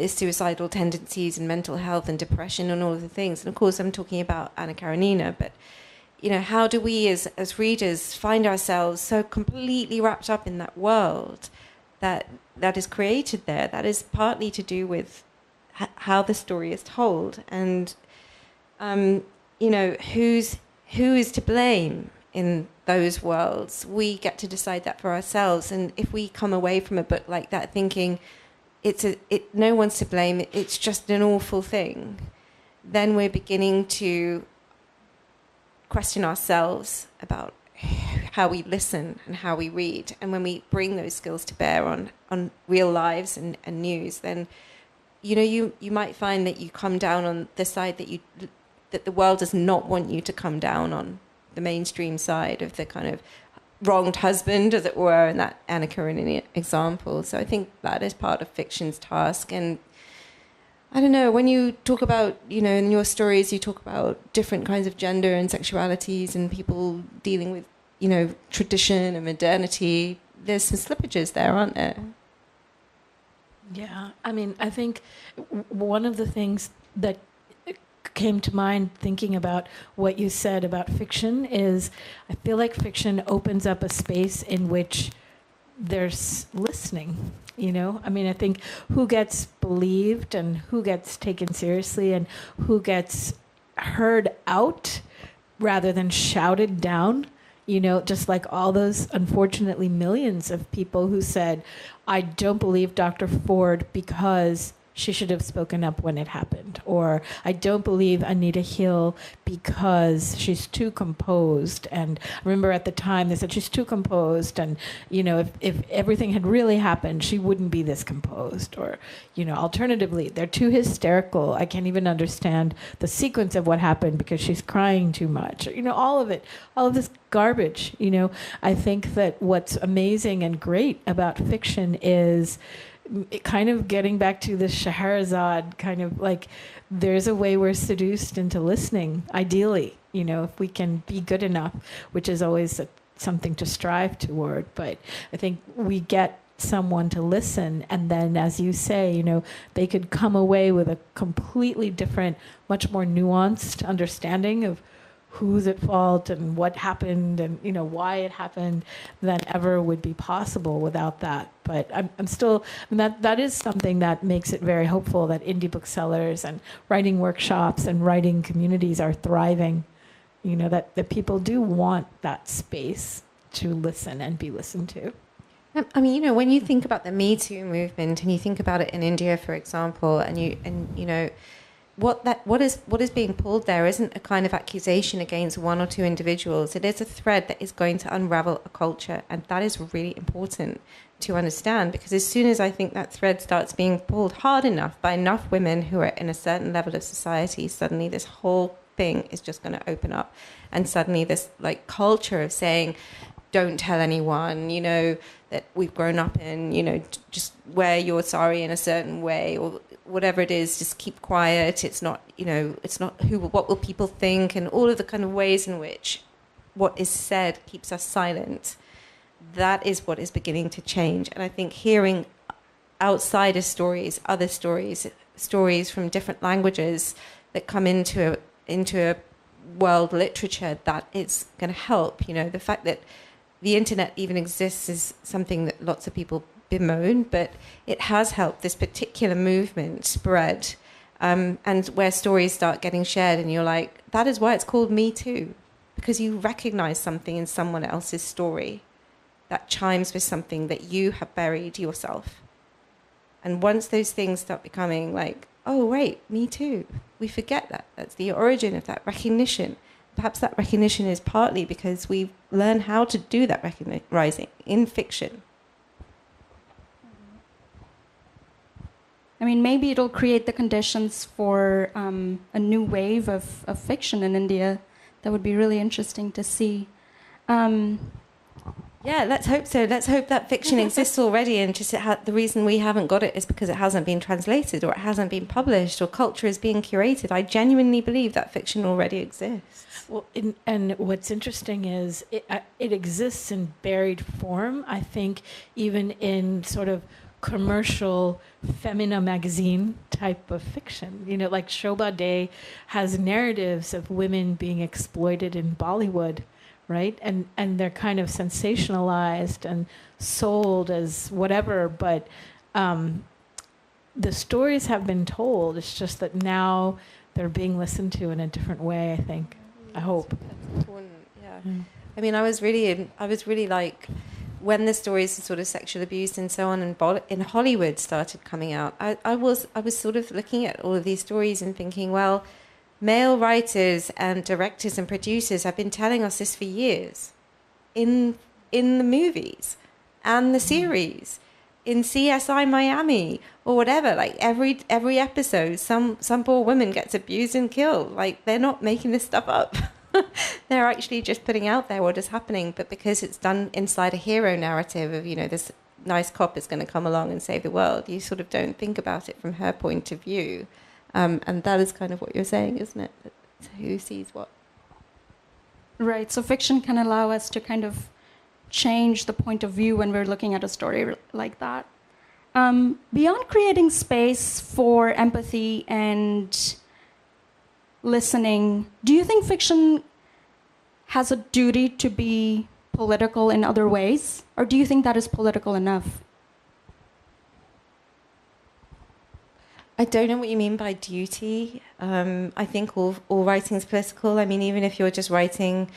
suicidal tendencies and mental health and depression and all of the things. And of course, I'm talking about Anna Karenina, but, you know, how do we as readers find ourselves so completely wrapped up in that world that is created there? That is partly to do with how the story is told, and, you know, who is to blame in those worlds. We get to decide that for ourselves. And if we come away from a book like that thinking, no one's to blame, it's just an awful thing, then we're beginning to question ourselves about how we listen and how we read. And when we bring those skills to bear on real lives and news, then, you know, you might find that you come down on the side that the world does not want you to come down on, the mainstream side of the kind of wronged husband, as it were, in that Anna Karenina example. So I think that is part of fiction's task. And I don't know, when you talk about, you know, in your stories, you talk about different kinds of gender and sexualities and people dealing with, you know, tradition and modernity. There's some slippages there, aren't there? Yeah, I mean, I think one of the things that came to mind thinking about what you said about fiction is I feel like fiction opens up a space in which there's listening, you know? I mean, I think who gets believed and who gets taken seriously and who gets heard out rather than shouted down, you know, just like all those, unfortunately, millions of people who said, I don't believe Dr. Ford because she should have spoken up when it happened. Or I don't believe Anita Hill because she's too composed. And I remember at the time they said she's too composed. And, you know, if everything had really happened, she wouldn't be this composed. Or, you know, alternatively, they're too hysterical. I can't even understand the sequence of what happened because she's crying too much. You know, all of this garbage, you know. I think that what's amazing and great about fiction is kind of getting back to the Scheherazade kind of like, there's a way we're seduced into listening, ideally, you know, if we can be good enough, which is always something to strive toward. But I think we get someone to listen, and then, as you say, you know, they could come away with a completely different, much more nuanced understanding of who's at fault and what happened and, you know, why it happened than ever would be possible without that. But I'm still, I mean, that is something that makes it very hopeful that indie booksellers and writing workshops and writing communities are thriving, you know, that people do want that space to listen and be listened to. I mean, you know, when you think about the Me Too movement and you think about it in India, for example, and you know, what is being pulled there isn't a kind of accusation against one or two individuals. It is a thread that is going to unravel a culture, and that is really important to understand, because as soon as I think that thread starts being pulled hard enough by enough women who are in a certain level of society, suddenly this whole thing is just going to open up, and suddenly this like culture of saying, don't tell anyone, you know, that we've grown up in, you know, just wear your sari in a certain way, or whatever it is, just keep quiet. It's not, you know, it's not what will people think, and all of the kind of ways in which what is said keeps us silent. That is what is beginning to change. And I think hearing outsider stories, other stories from different languages that come into a world literature, that is going to help. You know, the fact that the internet even exists is something that lots of people bemoan, but it has helped this particular movement spread, and where stories start getting shared, and you're like, that is why it's called Me Too, because you recognize something in someone else's story that chimes with something that you have buried yourself. And once those things start becoming like, oh wait, me too, we forget that. That's the origin of that recognition. Perhaps that recognition is partly because we've learned how to do that recognizing in fiction. I mean, maybe it'll create the conditions for a new wave of fiction in India. That would be really interesting to see. Yeah, let's hope so. Let's hope that fiction exists already, and just the reason we haven't got it is because it hasn't been translated, or it hasn't been published, or culture is being curated. I genuinely believe that fiction already exists. Well, and what's interesting is it exists in buried form, I think, even in sort of commercial Femina magazine type of fiction. You know, like Shobha Day has narratives of women being exploited in Bollywood, right? And they're kind of sensationalized and sold as whatever, but the stories have been told. It's just that now they're being listened to in a different way, I think. I hope. That's important, yeah. I mean, I was really like, when the stories of sort of sexual abuse and so on in Hollywood started coming out, I was sort of looking at all of these stories and thinking, well, male writers and directors and producers have been telling us this for years, in the movies and the series, in CSI Miami or whatever. Like every episode, some poor woman gets abused and killed. Like, they're not making this stuff up. They're actually just putting out there what is happening. But because it's done inside a hero narrative of, you know, this nice cop is going to come along and save the world, you sort of don't think about it from her point of view. And that is kind of what you're saying, isn't it? That who sees what? Right, so fiction can allow us to kind of change the point of view when we're looking at a story like that. Beyond creating space for empathy and listening, do you think fiction has a duty to be political in other ways? Or do you think that is political enough? I don't know what you mean by duty. I think all writing is political. I mean, even if you're just writing,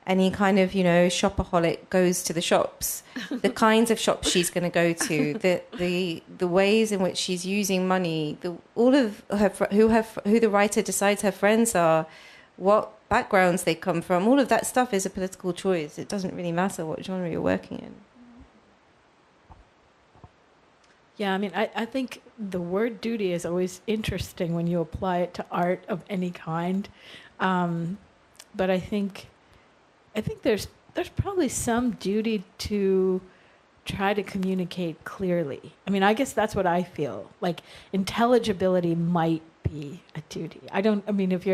any kind of, you know, shopaholic goes to the shops. The kinds of shops she's going to go to, the ways in which she's using money, all of her who the writer decides her friends are, what backgrounds they come from, all of that stuff is a political choice. It doesn't really matter what genre you're working in. Yeah, I mean, I think the word duty is always interesting when you apply it to art of any kind. But I think there's probably some duty to try to communicate clearly. I mean, I guess that's what I feel. Like, intelligibility might be a duty. If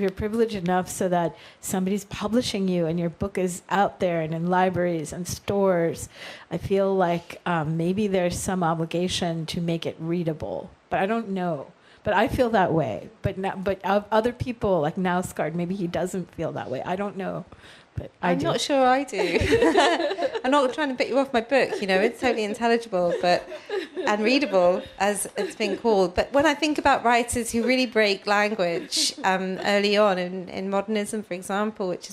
you're privileged enough so that somebody's publishing you and your book is out there and in libraries and stores, I feel like maybe there's some obligation to make it readable. But I don't know. But I feel that way. But other people, like Nausgard, maybe he doesn't feel that way. I don't know. but I'm do. not sure I do. I'm not trying to put you off my book, you know, it's totally intelligible and readable, as it's been called. But when I think about writers who really break language early on in modernism, for example, which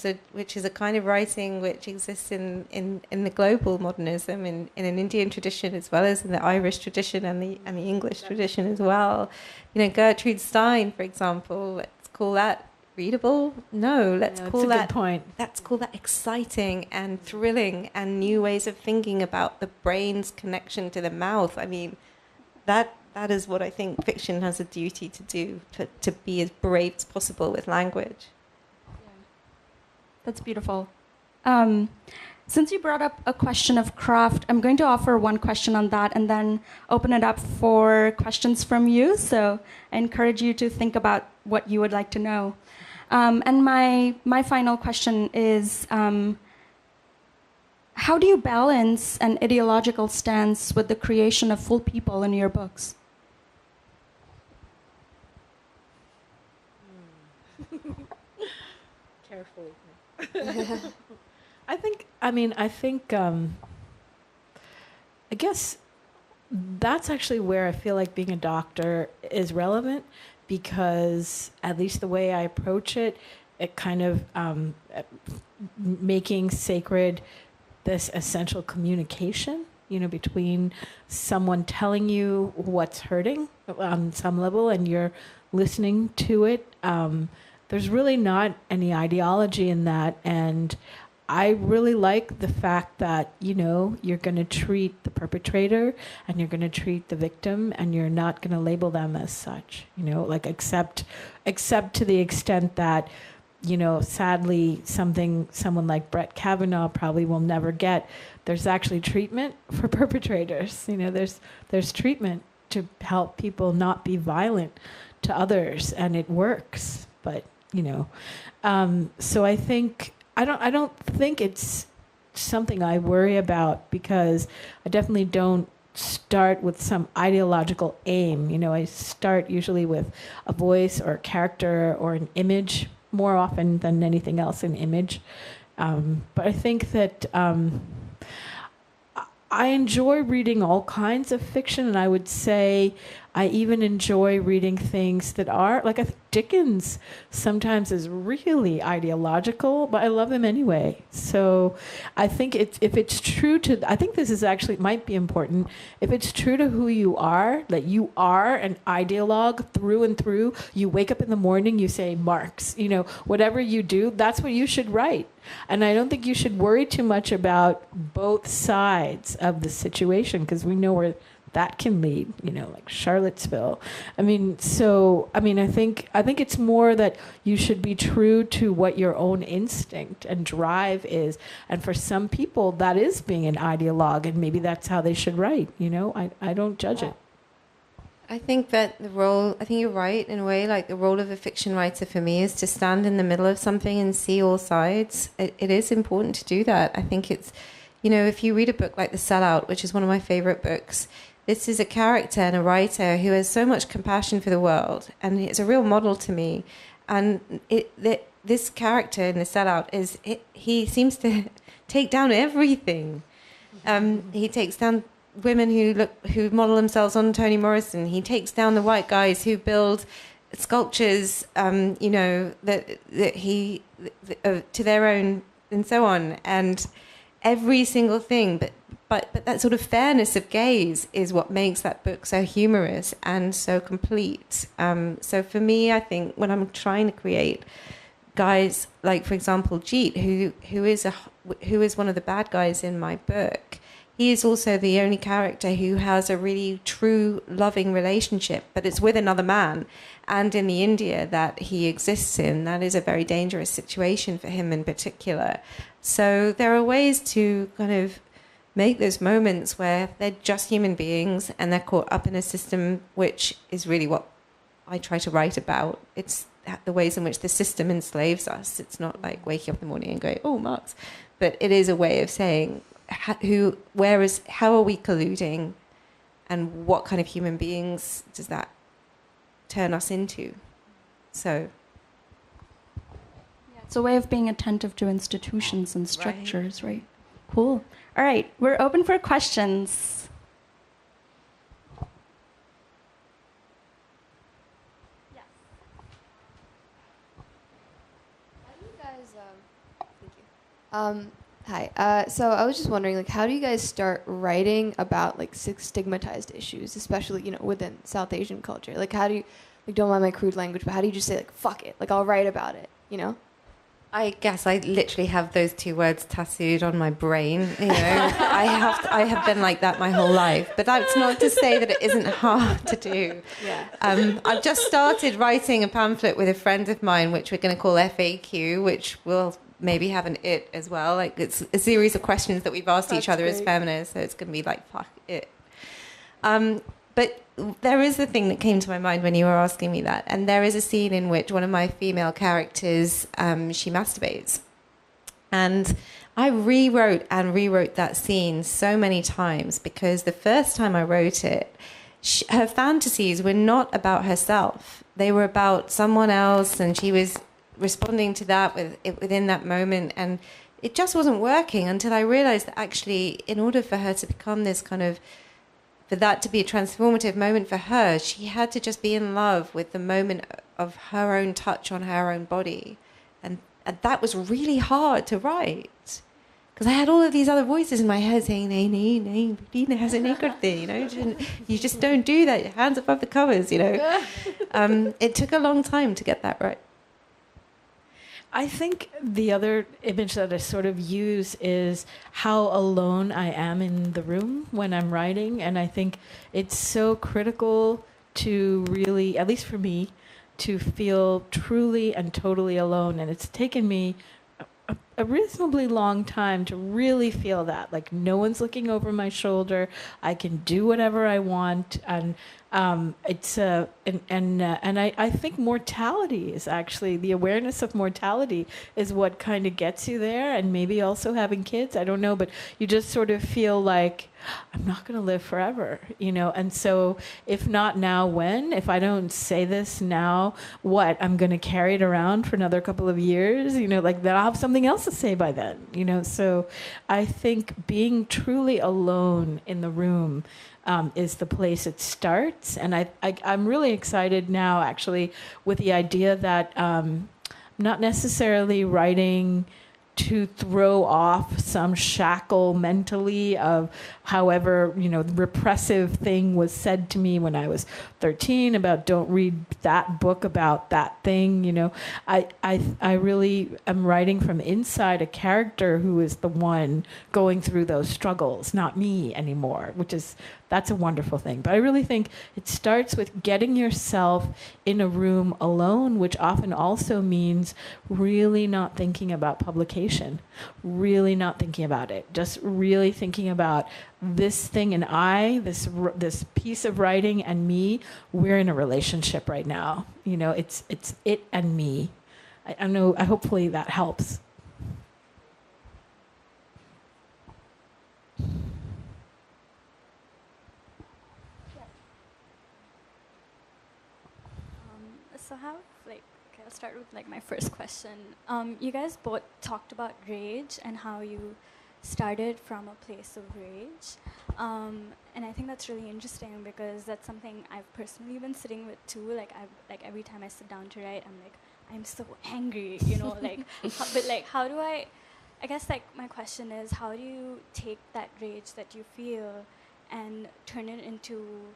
is a kind of writing which exists in the global modernism, in an Indian tradition as well as in the Irish tradition and the English tradition as well. You know, Gertrude Stein, for example, let's call that readable? No, let's call that. Good point. Let's call that exciting and thrilling and new ways of thinking about the brain's connection to the mouth. I mean, that is what I think fiction has a duty to do, to be as brave as possible with language. That's beautiful. Since you brought up a question of craft, I'm going to offer one question on that and then open it up for questions from you. So I encourage you to think about what you would like to know. And my final question is, how do you balance an ideological stance with the creation of full people in your books? Carefully. I guess that's actually where I feel like being a doctor is relevant, because at least the way I approach it, it kind of making sacred this essential communication, you know, between someone telling you what's hurting on some level and you're listening to it. There's really not any ideology in that. And I really like the fact that, you know, you're going to treat the perpetrator and you're going to treat the victim and you're not going to label them as such, you know, like except to the extent that, you know, sadly, someone like Brett Kavanaugh probably will never get. There's actually treatment for perpetrators. You know, there's treatment to help people not be violent to others, and it works. But, you know, so I think I don't think it's something I worry about, because I definitely don't start with some ideological aim. You know, I start usually with a voice or a character or an image, more often than anything else, an image. But I think that I enjoy reading all kinds of fiction, and I would say I even enjoy reading things that are, like, I think Dickens sometimes is really ideological, but I love him anyway. So I think if it's true to, I think this is actually, might be important, if it's true to who you are, that you are an ideologue through and through, you wake up in the morning, you say Marx, you know, whatever you do, that's what you should write. And I don't think you should worry too much about both sides of the situation, because we know where that can lead, you know, like Charlottesville. I think it's more that you should be true to what your own instinct and drive is. And for some people, that is being an ideologue, and maybe that's how they should write, you know. I don't judge it. I think that I think you're right in a way, like the role of a fiction writer for me is to stand in the middle of something and see all sides. It is important to do that. I think it's, you know, if you read a book like The Sellout, which is one of my favorite books, this is a character and a writer who has so much compassion for the world, and it's a real model to me. And this character in The Sellout he seems to take down everything. He takes down women who model themselves on Toni Morrison. He takes down the white guys who build sculptures, you know, to their own, and so on, and every single thing. But that sort of fairness of gaze is what makes that book so humorous and so complete. So for me, I think when I'm trying to create guys like, for example, Jeet, who is one of the bad guys in my book, he is also the only character who has a really true, loving relationship, but it's with another man. And in the India that he exists in, that is a very dangerous situation for him in particular. So there are ways to kind of make those moments where they're just human beings and they're caught up in a system, which is really what I try to write about. It's the ways in which the system enslaves us. It's not like waking up in the morning and going, oh, Marx. But it is a way of saying, how are we colluding, and what kind of human beings does that turn us into? So, It's a way of being attentive to institutions and structures, right? Cool. All right, we're open for questions. Yes. How do you guys? Thank you. Hi. So I was just wondering, like, how do you guys start writing about like stigmatized issues, especially within South Asian culture? Like, how do you, like, don't mind my crude language, but how do you just say like, fuck it, like I'll write about it, I guess I literally have those two words tattooed on my brain. I have been like that my whole life. But that's not to say that it isn't hard to do. Yeah. I've just started writing a pamphlet with a friend of mine, which we're going to call FAQ, which will maybe have an it as well. Like, it's a series of questions that we've asked each other as feminists. So it's going to be like, fuck it. But there is a thing that came to my mind when you were asking me that. And there is a scene in which one of my female characters, she masturbates. And I rewrote that scene so many times because the first time I wrote it, her fantasies were not about herself. They were about someone else, and she was responding to that within that moment. And it just wasn't working until I realized that actually, in order for her to become this kind of, for that to be a transformative moment for her, she had to just be in love with the moment of her own touch on her own body. And that was really hard to write. Because I had all of these other voices in my head saying, you just don't do that, your hands above the covers, It took a long time to get that right. I think the other image that I sort of use is how alone I am in the room when I'm writing. And I think it's so critical to really, at least for me, to feel truly and totally alone. And it's taken me a reasonably long time to really feel that. Like, no one's looking over my shoulder. I can do whatever I want. And I think mortality is actually, the awareness of mortality is what kind of gets you there, and maybe also having kids, I don't know, but you just sort of feel like, I'm not going to live forever, and so if not now, when? If I don't say this now, what? I'm going to carry it around for another couple of years, like then I'll have something else to say by then, so I think being truly alone in the room is the place it starts. And I'm really excited now, actually, with the idea that not necessarily writing to throw off some shackle mentally of however, the repressive thing was said to me when I was 13 about don't read that book about that thing, I really am writing from inside a character who is the one going through those struggles, not me anymore, that's a wonderful thing. But I really think it starts with getting yourself in a room alone, which often also means really not thinking about publication, really not thinking about it, just really thinking about this thing and this piece of writing and me, we're in a relationship right now. It's it and me. I know, hopefully that helps. So I'll start with my first question. You guys both talked about rage and how you started from a place of rage. And I think that's really interesting because that's something I've personally been sitting with too. Every time I sit down to write, I'm so angry, but how do I guess my question is, how do you take that rage that you feel and turn it into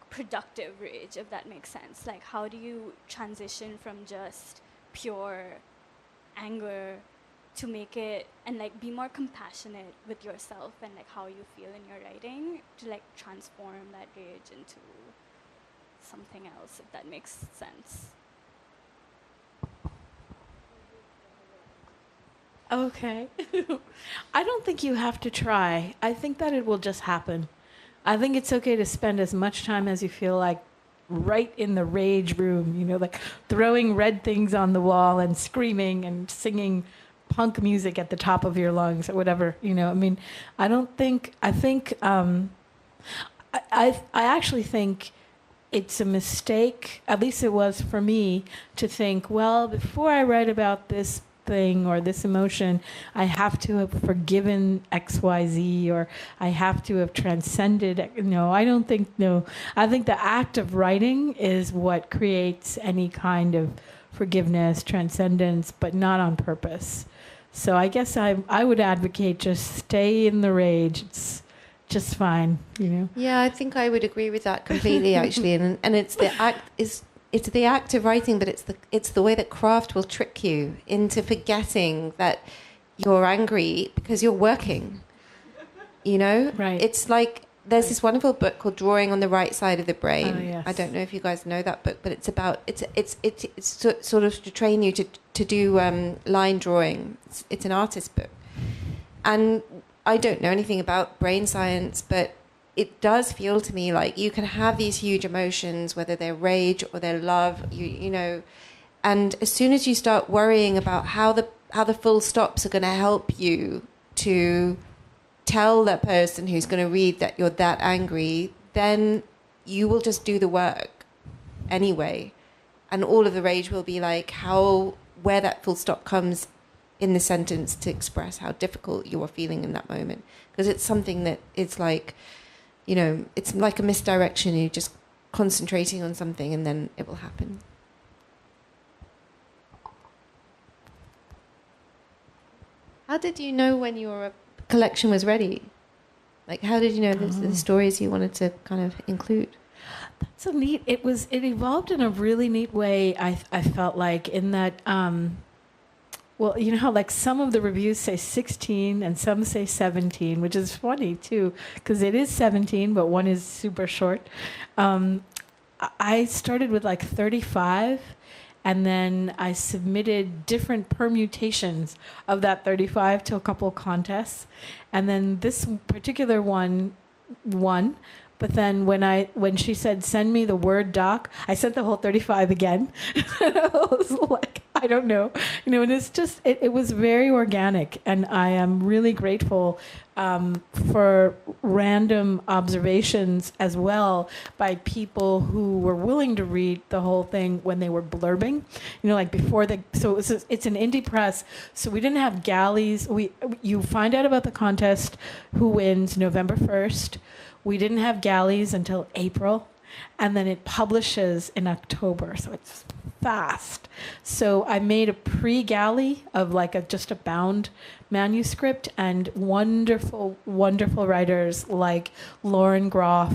productive rage, if that makes sense? How do you transition from just pure anger to make it and be more compassionate with yourself and how you feel in your writing to transform that rage into something else, if that makes sense? Okay. I don't think you have to try. I think that it will just happen. I think it's okay to spend as much time as you feel like right in the rage room, throwing red things on the wall and screaming and singing punk music at the top of your lungs or whatever, I actually think it's a mistake, at least it was for me, to think, well, before I write about this thing or this emotion, I have to have forgiven XYZ, or I have to have transcended. No, I don't think, no. I think the act of writing is what creates any kind of forgiveness, transcendence, but not on purpose. So I guess I would advocate just stay in the rage. It's just fine, you know. Yeah, I think I would agree with that completely, actually. And it's the act of writing, but it's the way that craft will trick you into forgetting that you're angry because you're working. You know, Right. It's like there's this wonderful book called Drawing on the Right Side of the Brain. Oh, yes. I don't know if you guys know that book, but it's about it's sort of to train you to do line drawing. It's an artist book, and I don't know anything about brain science, but it does feel to me like you can have these huge emotions, whether they're rage or they're love, you know, and as soon as you start worrying about how the full stops are going to help you to tell that person who's going to read that you're that angry, then you will just do the work anyway, and all of the rage will be like where that full stop comes in the sentence to express how difficult you are feeling in that moment, because it's something that it's like, you know, it's like a misdirection. You're just concentrating on something and then it will happen. How did you know when your collection was ready? Like, how did you know the stories you wanted to kind of include? That's a neat. It evolved in a really neat way. I felt like in that. Well, you know how like some of the reviews say 16 and some say 17, which is funny too, because it is 17, but one is super short. I started with like 35, and then I submitted different permutations of that 35 to a couple of contests, and then this particular one won. But then when she said, send me the Word doc, I sent the whole 35 again. I was like, I don't know. You know, and it's just, it was very organic. And I am really grateful for random observations as well by people who were willing to read the whole thing when they were blurbing. You know, like before so it's an indie press. So we didn't have galleys. You find out about the contest, who wins, November 1st. We didn't have galleys until April, and then it publishes in October, so it's fast. So I made a pre-galley of like just a bound manuscript, and wonderful, wonderful writers like Lauren Groff,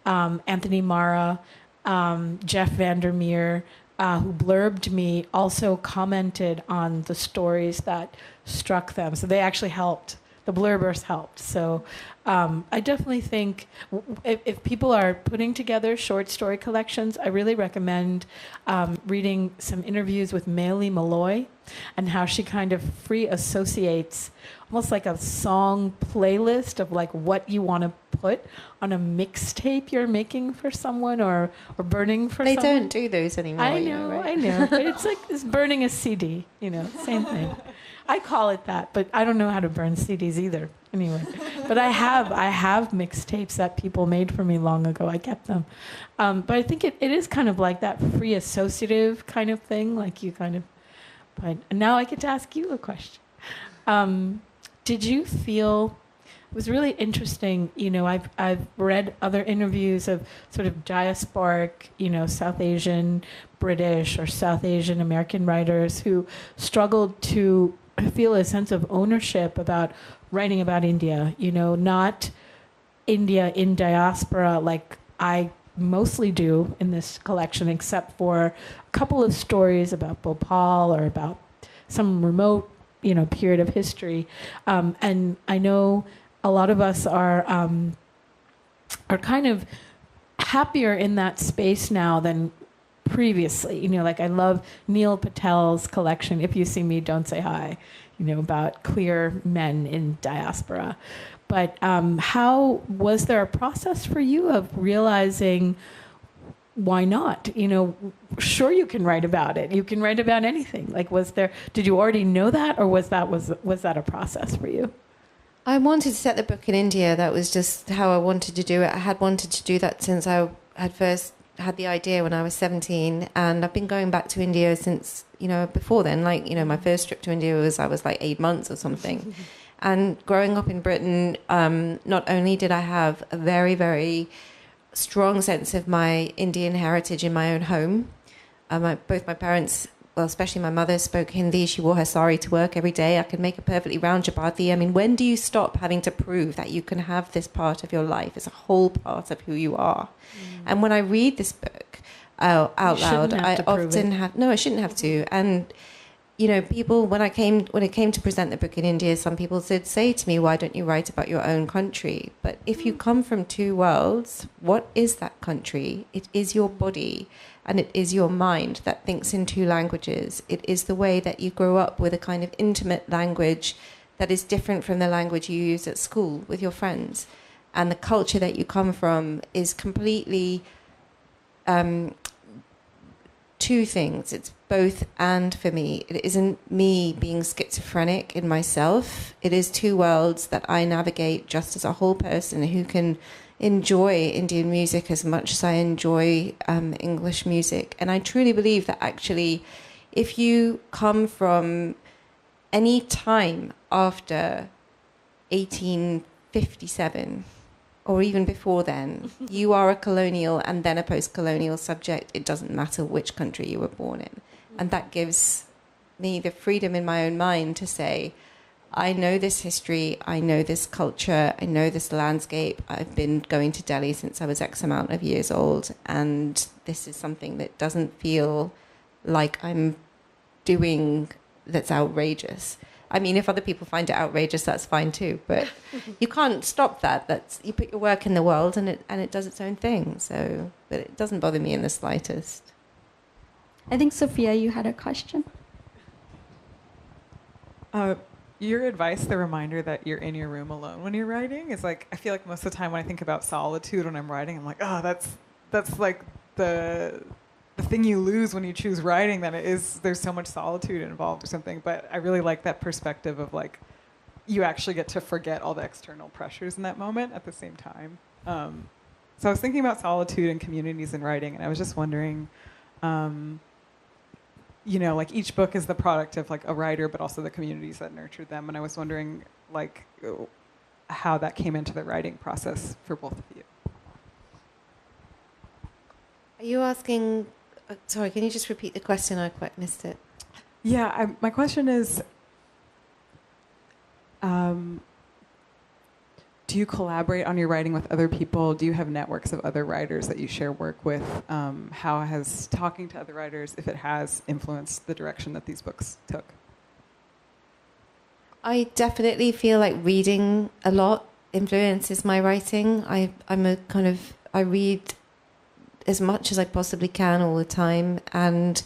Anthony Mara, Jeff Vandermeer, who blurbed me, also commented on the stories that struck them. So they actually helped. The blurbers helped. So I definitely think if people are putting together short story collections, I really recommend reading some interviews with Maile Malloy and how she kind of free associates almost like a song playlist of like what you want to put on a mixtape you're making for someone or burning for someone. They don't do those anymore. I know, right? I know. But it's burning a CD, you know, same thing. I call it that, but I don't know how to burn CDs either. Anyway, but I have mixtapes that people made for me long ago. I kept them. But I think it is kind of like that free associative kind of thing, like you kind of. But now I get to ask you a question. Did you feel it was really interesting? You know, I've read other interviews of sort of diasporic, you know, South Asian, British, or South Asian American writers who struggled to feel a sense of ownership about writing about India, you know, not India in diaspora like I mostly do in this collection, except for a couple of stories about Bhopal or about some remote, you know, period of history. And I know a lot of us are kind of happier in that space now than previously. You know, like I love Neil Patel's collection, If You See Me, Don't Say Hi, you know, about queer men in diaspora. But how was there a process for you of realizing why not? You know, sure you can write about it. You can write about anything. Like, did you already know that, or was that a process for you? I wanted to set the book in India. That was just how I wanted to do it. I had wanted to do that since I had first had the idea when I was 17, and I've been going back to India since, before then. Like, my first trip to India I was like 8 months or something. And growing up in Britain, not only did I have a very, very strong sense of my Indian heritage in my own home. Both my parents, well, especially my mother, spoke Hindi. She wore her sari to work every day. I could make a perfectly round chapati. I mean, when do you stop having to prove that you can have this part of your life? It's a whole part of who you are. And when I read this book out loud, I often have... No, I shouldn't have to. And... people, when it came to present the book in India, some people did say to me, why don't you write about your own country? But if you come from two worlds, what is that country? It is your body and it is your mind that thinks in two languages. It is the way that you grow up with a kind of intimate language that is different from the language you use at school with your friends. And the culture that you come from is completely... two things. It's both and for me. It isn't me being schizophrenic in myself. It is two worlds that I navigate just as a whole person who can enjoy Indian music as much as I enjoy English music. And I truly believe that actually if you come from any time after 1857, or even before then, you are a colonial and then a post-colonial subject. It doesn't matter which country you were born in. And that gives me the freedom in my own mind to say, I know this history, I know this culture, I know this landscape. I've been going to Delhi since I was X amount of years old, and this is something that doesn't feel like I'm doing that's outrageous. I mean, if other people find it outrageous, that's fine too. But you can't stop that. You put your work in the world, and it does its own thing. So, but it doesn't bother me in the slightest. I think, Sophia, you had a question. Your advice, the reminder that you're in your room alone when you're writing, is like, I feel like most of the time when I think about solitude when I'm writing, I'm like, oh, that's like the thing you lose when you choose writing, that there's so much solitude involved or something. But I really like that perspective of like, you actually get to forget all the external pressures in that moment at the same time. So I was thinking about solitude and communities in writing, and I was just wondering, like each book is the product of like a writer, but also the communities that nurtured them. And I was wondering like how that came into the writing process for both of you. Are you asking... Sorry, can you just repeat the question? I quite missed it. Yeah, my question is, do you collaborate on your writing with other people? Do you have networks of other writers that you share work with? How has talking to other writers, if it has, influenced the direction that these books took? I definitely feel like reading a lot influences my writing. I read as much as I possibly can all the time, and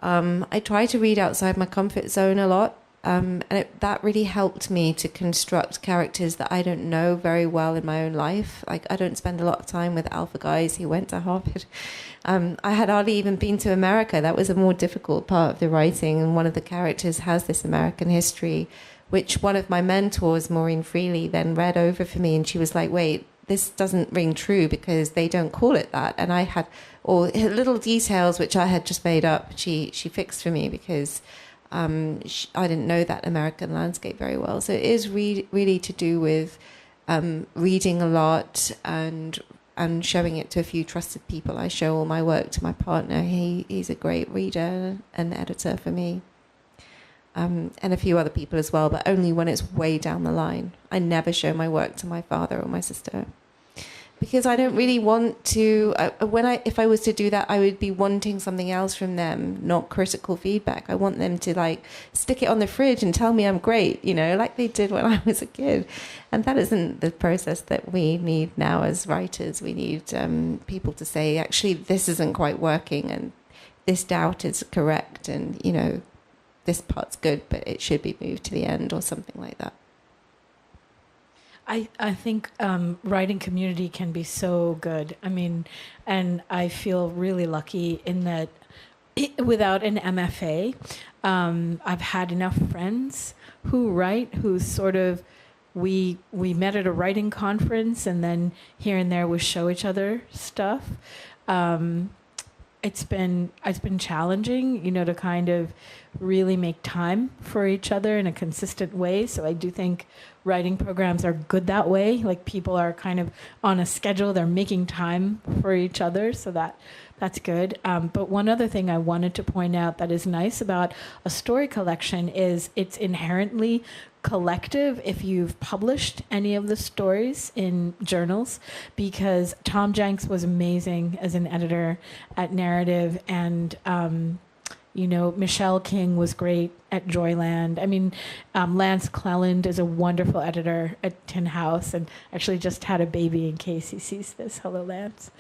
I try to read outside my comfort zone a lot, and that really helped me to construct characters that I don't know very well in my own life. Like, I don't spend a lot of time with alpha guys who went to Harvard. I had hardly even been to America. That was a more difficult part of the writing, and one of the characters has this American history, which one of my mentors, Maureen Freely, then read over for me, and she was like, wait, this doesn't ring true because they don't call it that. And I had all little details which I had just made up. She fixed for me because I didn't know that American landscape very well. So it is really to do with reading a lot and showing it to a few trusted people. I show all my work to my partner. He's a great reader and editor for me. And a few other people as well, but only when it's way down the line. I never show my work to my father or my sister, because I don't really want to. If I was to do that, I would be wanting something else from them, not critical feedback. I want them to like stick it on the fridge and tell me I'm great, like they did when I was a kid. And that isn't the process that we need now as writers. We need people to say, actually, this isn't quite working, and this doubt is correct, and this part's good, but it should be moved to the end or something like that. I think writing community can be so good. I mean, and I feel really lucky in that without an MFA, I've had enough friends who write, who sort of, we met at a writing conference, and then here and there we show each other stuff. it's been challenging, to kind of really make time for each other in a consistent way. So I do think writing programs are good that way. Like, people are kind of on a schedule, they're making time for each other, so that's good. But one other thing I wanted to point out that is nice about a story collection is it's inherently collective if you've published any of the stories in journals, because Tom Jenks was amazing as an editor at Narrative, and Michelle King was great at Joyland. I mean, Lance Cleland is a wonderful editor at Tin House, and actually just had a baby, in case he sees this. Hello, Lance.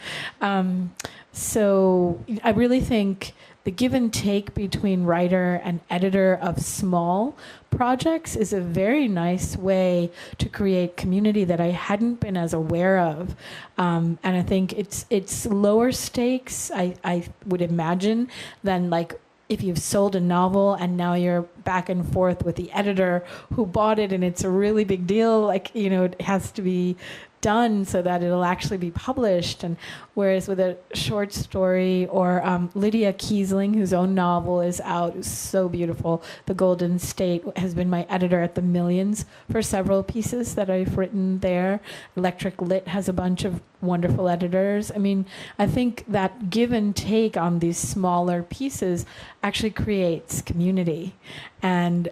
So I really think the give and take between writer and editor of small projects is a very nice way to create community that I hadn't been as aware of. And I think it's lower stakes, I would imagine, than like if you've sold a novel and now you're back and forth with the editor who bought it and it's a really big deal, like, it has to be done so that it'll actually be published. And whereas with a short story, or Lydia Kiesling, whose own novel is out, is so beautiful, The Golden State, has been my editor at the Millions for several pieces that I've written there. Electric Lit has a bunch of wonderful editors. I mean, I think that give and take on these smaller pieces actually creates community. And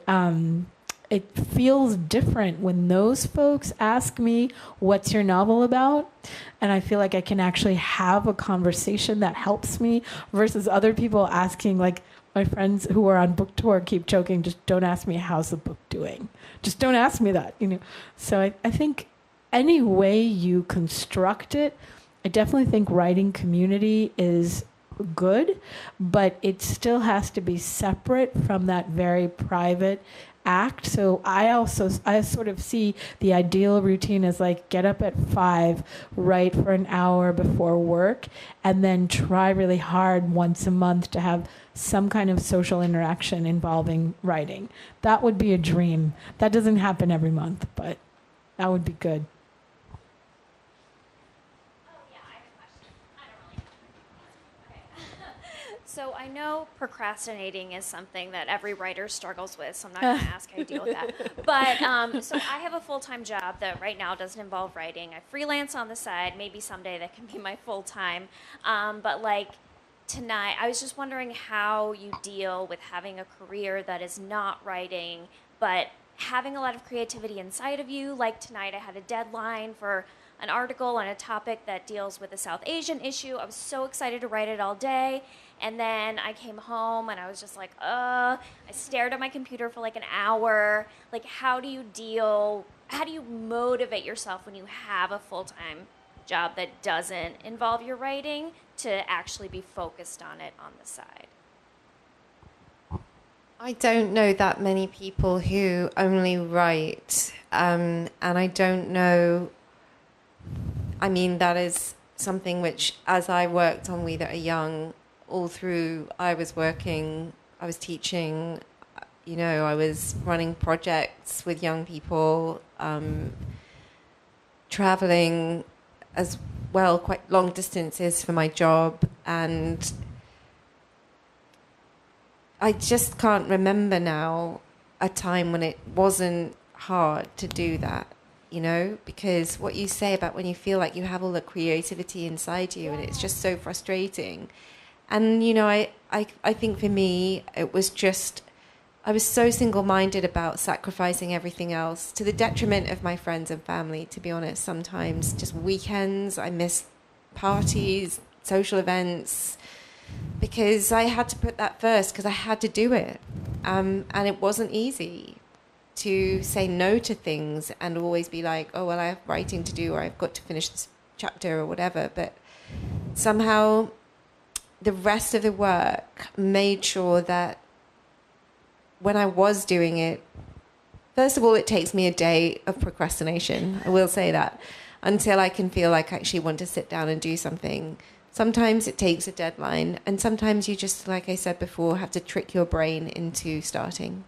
it feels different when those folks ask me, what's your novel about? And I feel like I can actually have a conversation that helps me, versus other people asking, like my friends who are on book tour keep joking, just don't ask me, how's the book doing? Just don't ask me that, So I think any way you construct it, I definitely think writing community is good, but it still has to be separate from that very private act. So I sort of see the ideal routine as like, get up at 5, write for an hour before work, and then try really hard once a month to have some kind of social interaction involving writing. That would be a dream. That doesn't happen every month, but that would be good. So I know procrastinating is something that every writer struggles with, so I'm not going to ask how you deal with that. But so I have a full-time job that right now doesn't involve writing. I freelance on the side. Maybe someday that can be my full-time. But like tonight, I was just wondering how you deal with having a career that is not writing, but having a lot of creativity inside of you. Like tonight, I had a deadline for an article on a topic that deals with the South Asian issue. I was so excited to write it all day. And then I came home and I was just like, I stared at my computer for like an hour. Like, how do you motivate yourself when you have a full-time job that doesn't involve your writing to actually be focused on it on the side? I don't know that many people who only write, and I don't know, I mean, that is something which, as I worked on We That Are Young, all through, I was working, I was teaching, I was running projects with young people, traveling as well, quite long distances for my job, and I just can't remember now a time when it wasn't hard to do that, because what you say about when you feel like you have all the creativity inside you and it's just so frustrating. And, I think for me, it was just, I was so single-minded about sacrificing everything else to the detriment of my friends and family, to be honest. Sometimes just weekends, I missed parties, social events, because I had to put that first, because I had to do it. And it wasn't easy to say no to things and always be like, oh, well, I have writing to do, or I've got to finish this chapter or whatever. But somehow the rest of the work made sure that when I was doing it, first of all, it takes me a day of procrastination, I will say that, until I can feel like I actually want to sit down and do something. Sometimes it takes a deadline, and sometimes you just, like I said before, have to trick your brain into starting.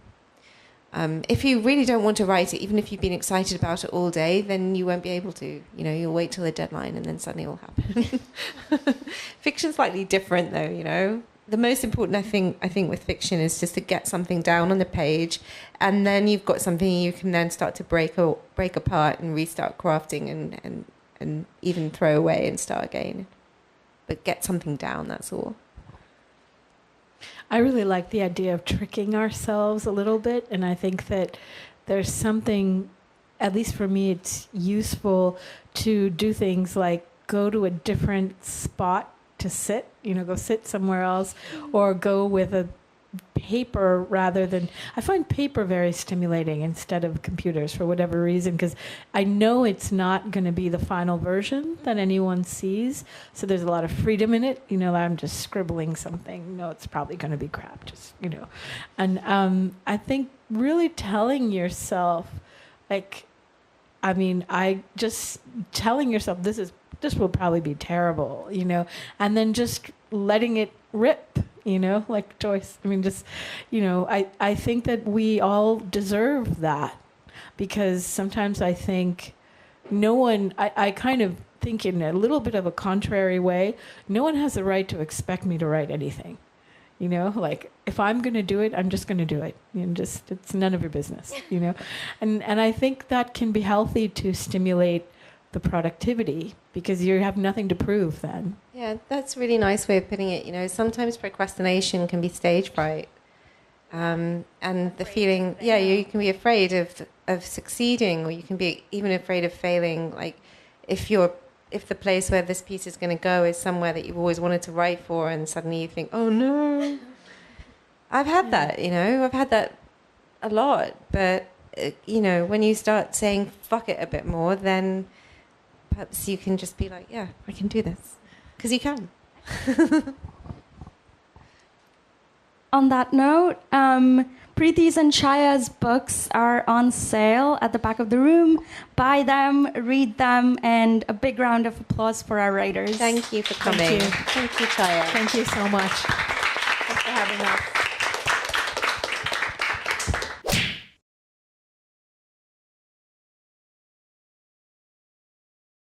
If you really don't want to write it, even if you've been excited about it all day, then you won't be able to. You know, you'll wait till the deadline and then suddenly it will happen. Fiction's slightly different, though. You know, the most important I think with fiction is just to get something down on the page, and then you've got something you can then start to break apart and restart crafting and even throw away and start again. But get something down. That's all. I really like the idea of tricking ourselves a little bit, and I think that there's something, at least for me, it's useful to do things like go to a different spot to sit, go sit somewhere else, or go with a paper rather than... I find paper very stimulating instead of computers for whatever reason, because I know it's not going to be the final version that anyone sees, so there's a lot of freedom in it. I'm just scribbling something. No, it's probably going to be crap, just, And I think really telling yourself, telling yourself this will probably be terrible, and then just letting it rip, like Joyce. I think that we all deserve that, because sometimes I think I kind of think in a little bit of a contrary way, no one has the right to expect me to write anything. If I'm going to do it, I'm just going to do it. It's none of your business, And I think that can be healthy to stimulate the productivity, because you have nothing to prove then. Yeah, that's a really nice way of putting it. Sometimes procrastination can be stage fright. And the feeling, you can be afraid of succeeding, or you can be even afraid of failing. Like if the place where this piece is going to go is somewhere that you've always wanted to write for, and suddenly you think, oh no. I've had that, I've had that a lot. But, when you start saying fuck it a bit more, then perhaps you can just be like, yeah, I can do this. Because you can. On that note, Preti's and Chaya's books are on sale at the back of the room. Buy them, read them, and a big round of applause for our writers. Thank you for coming. Thank you, Chaya. Thank you so much. Thanks for having us.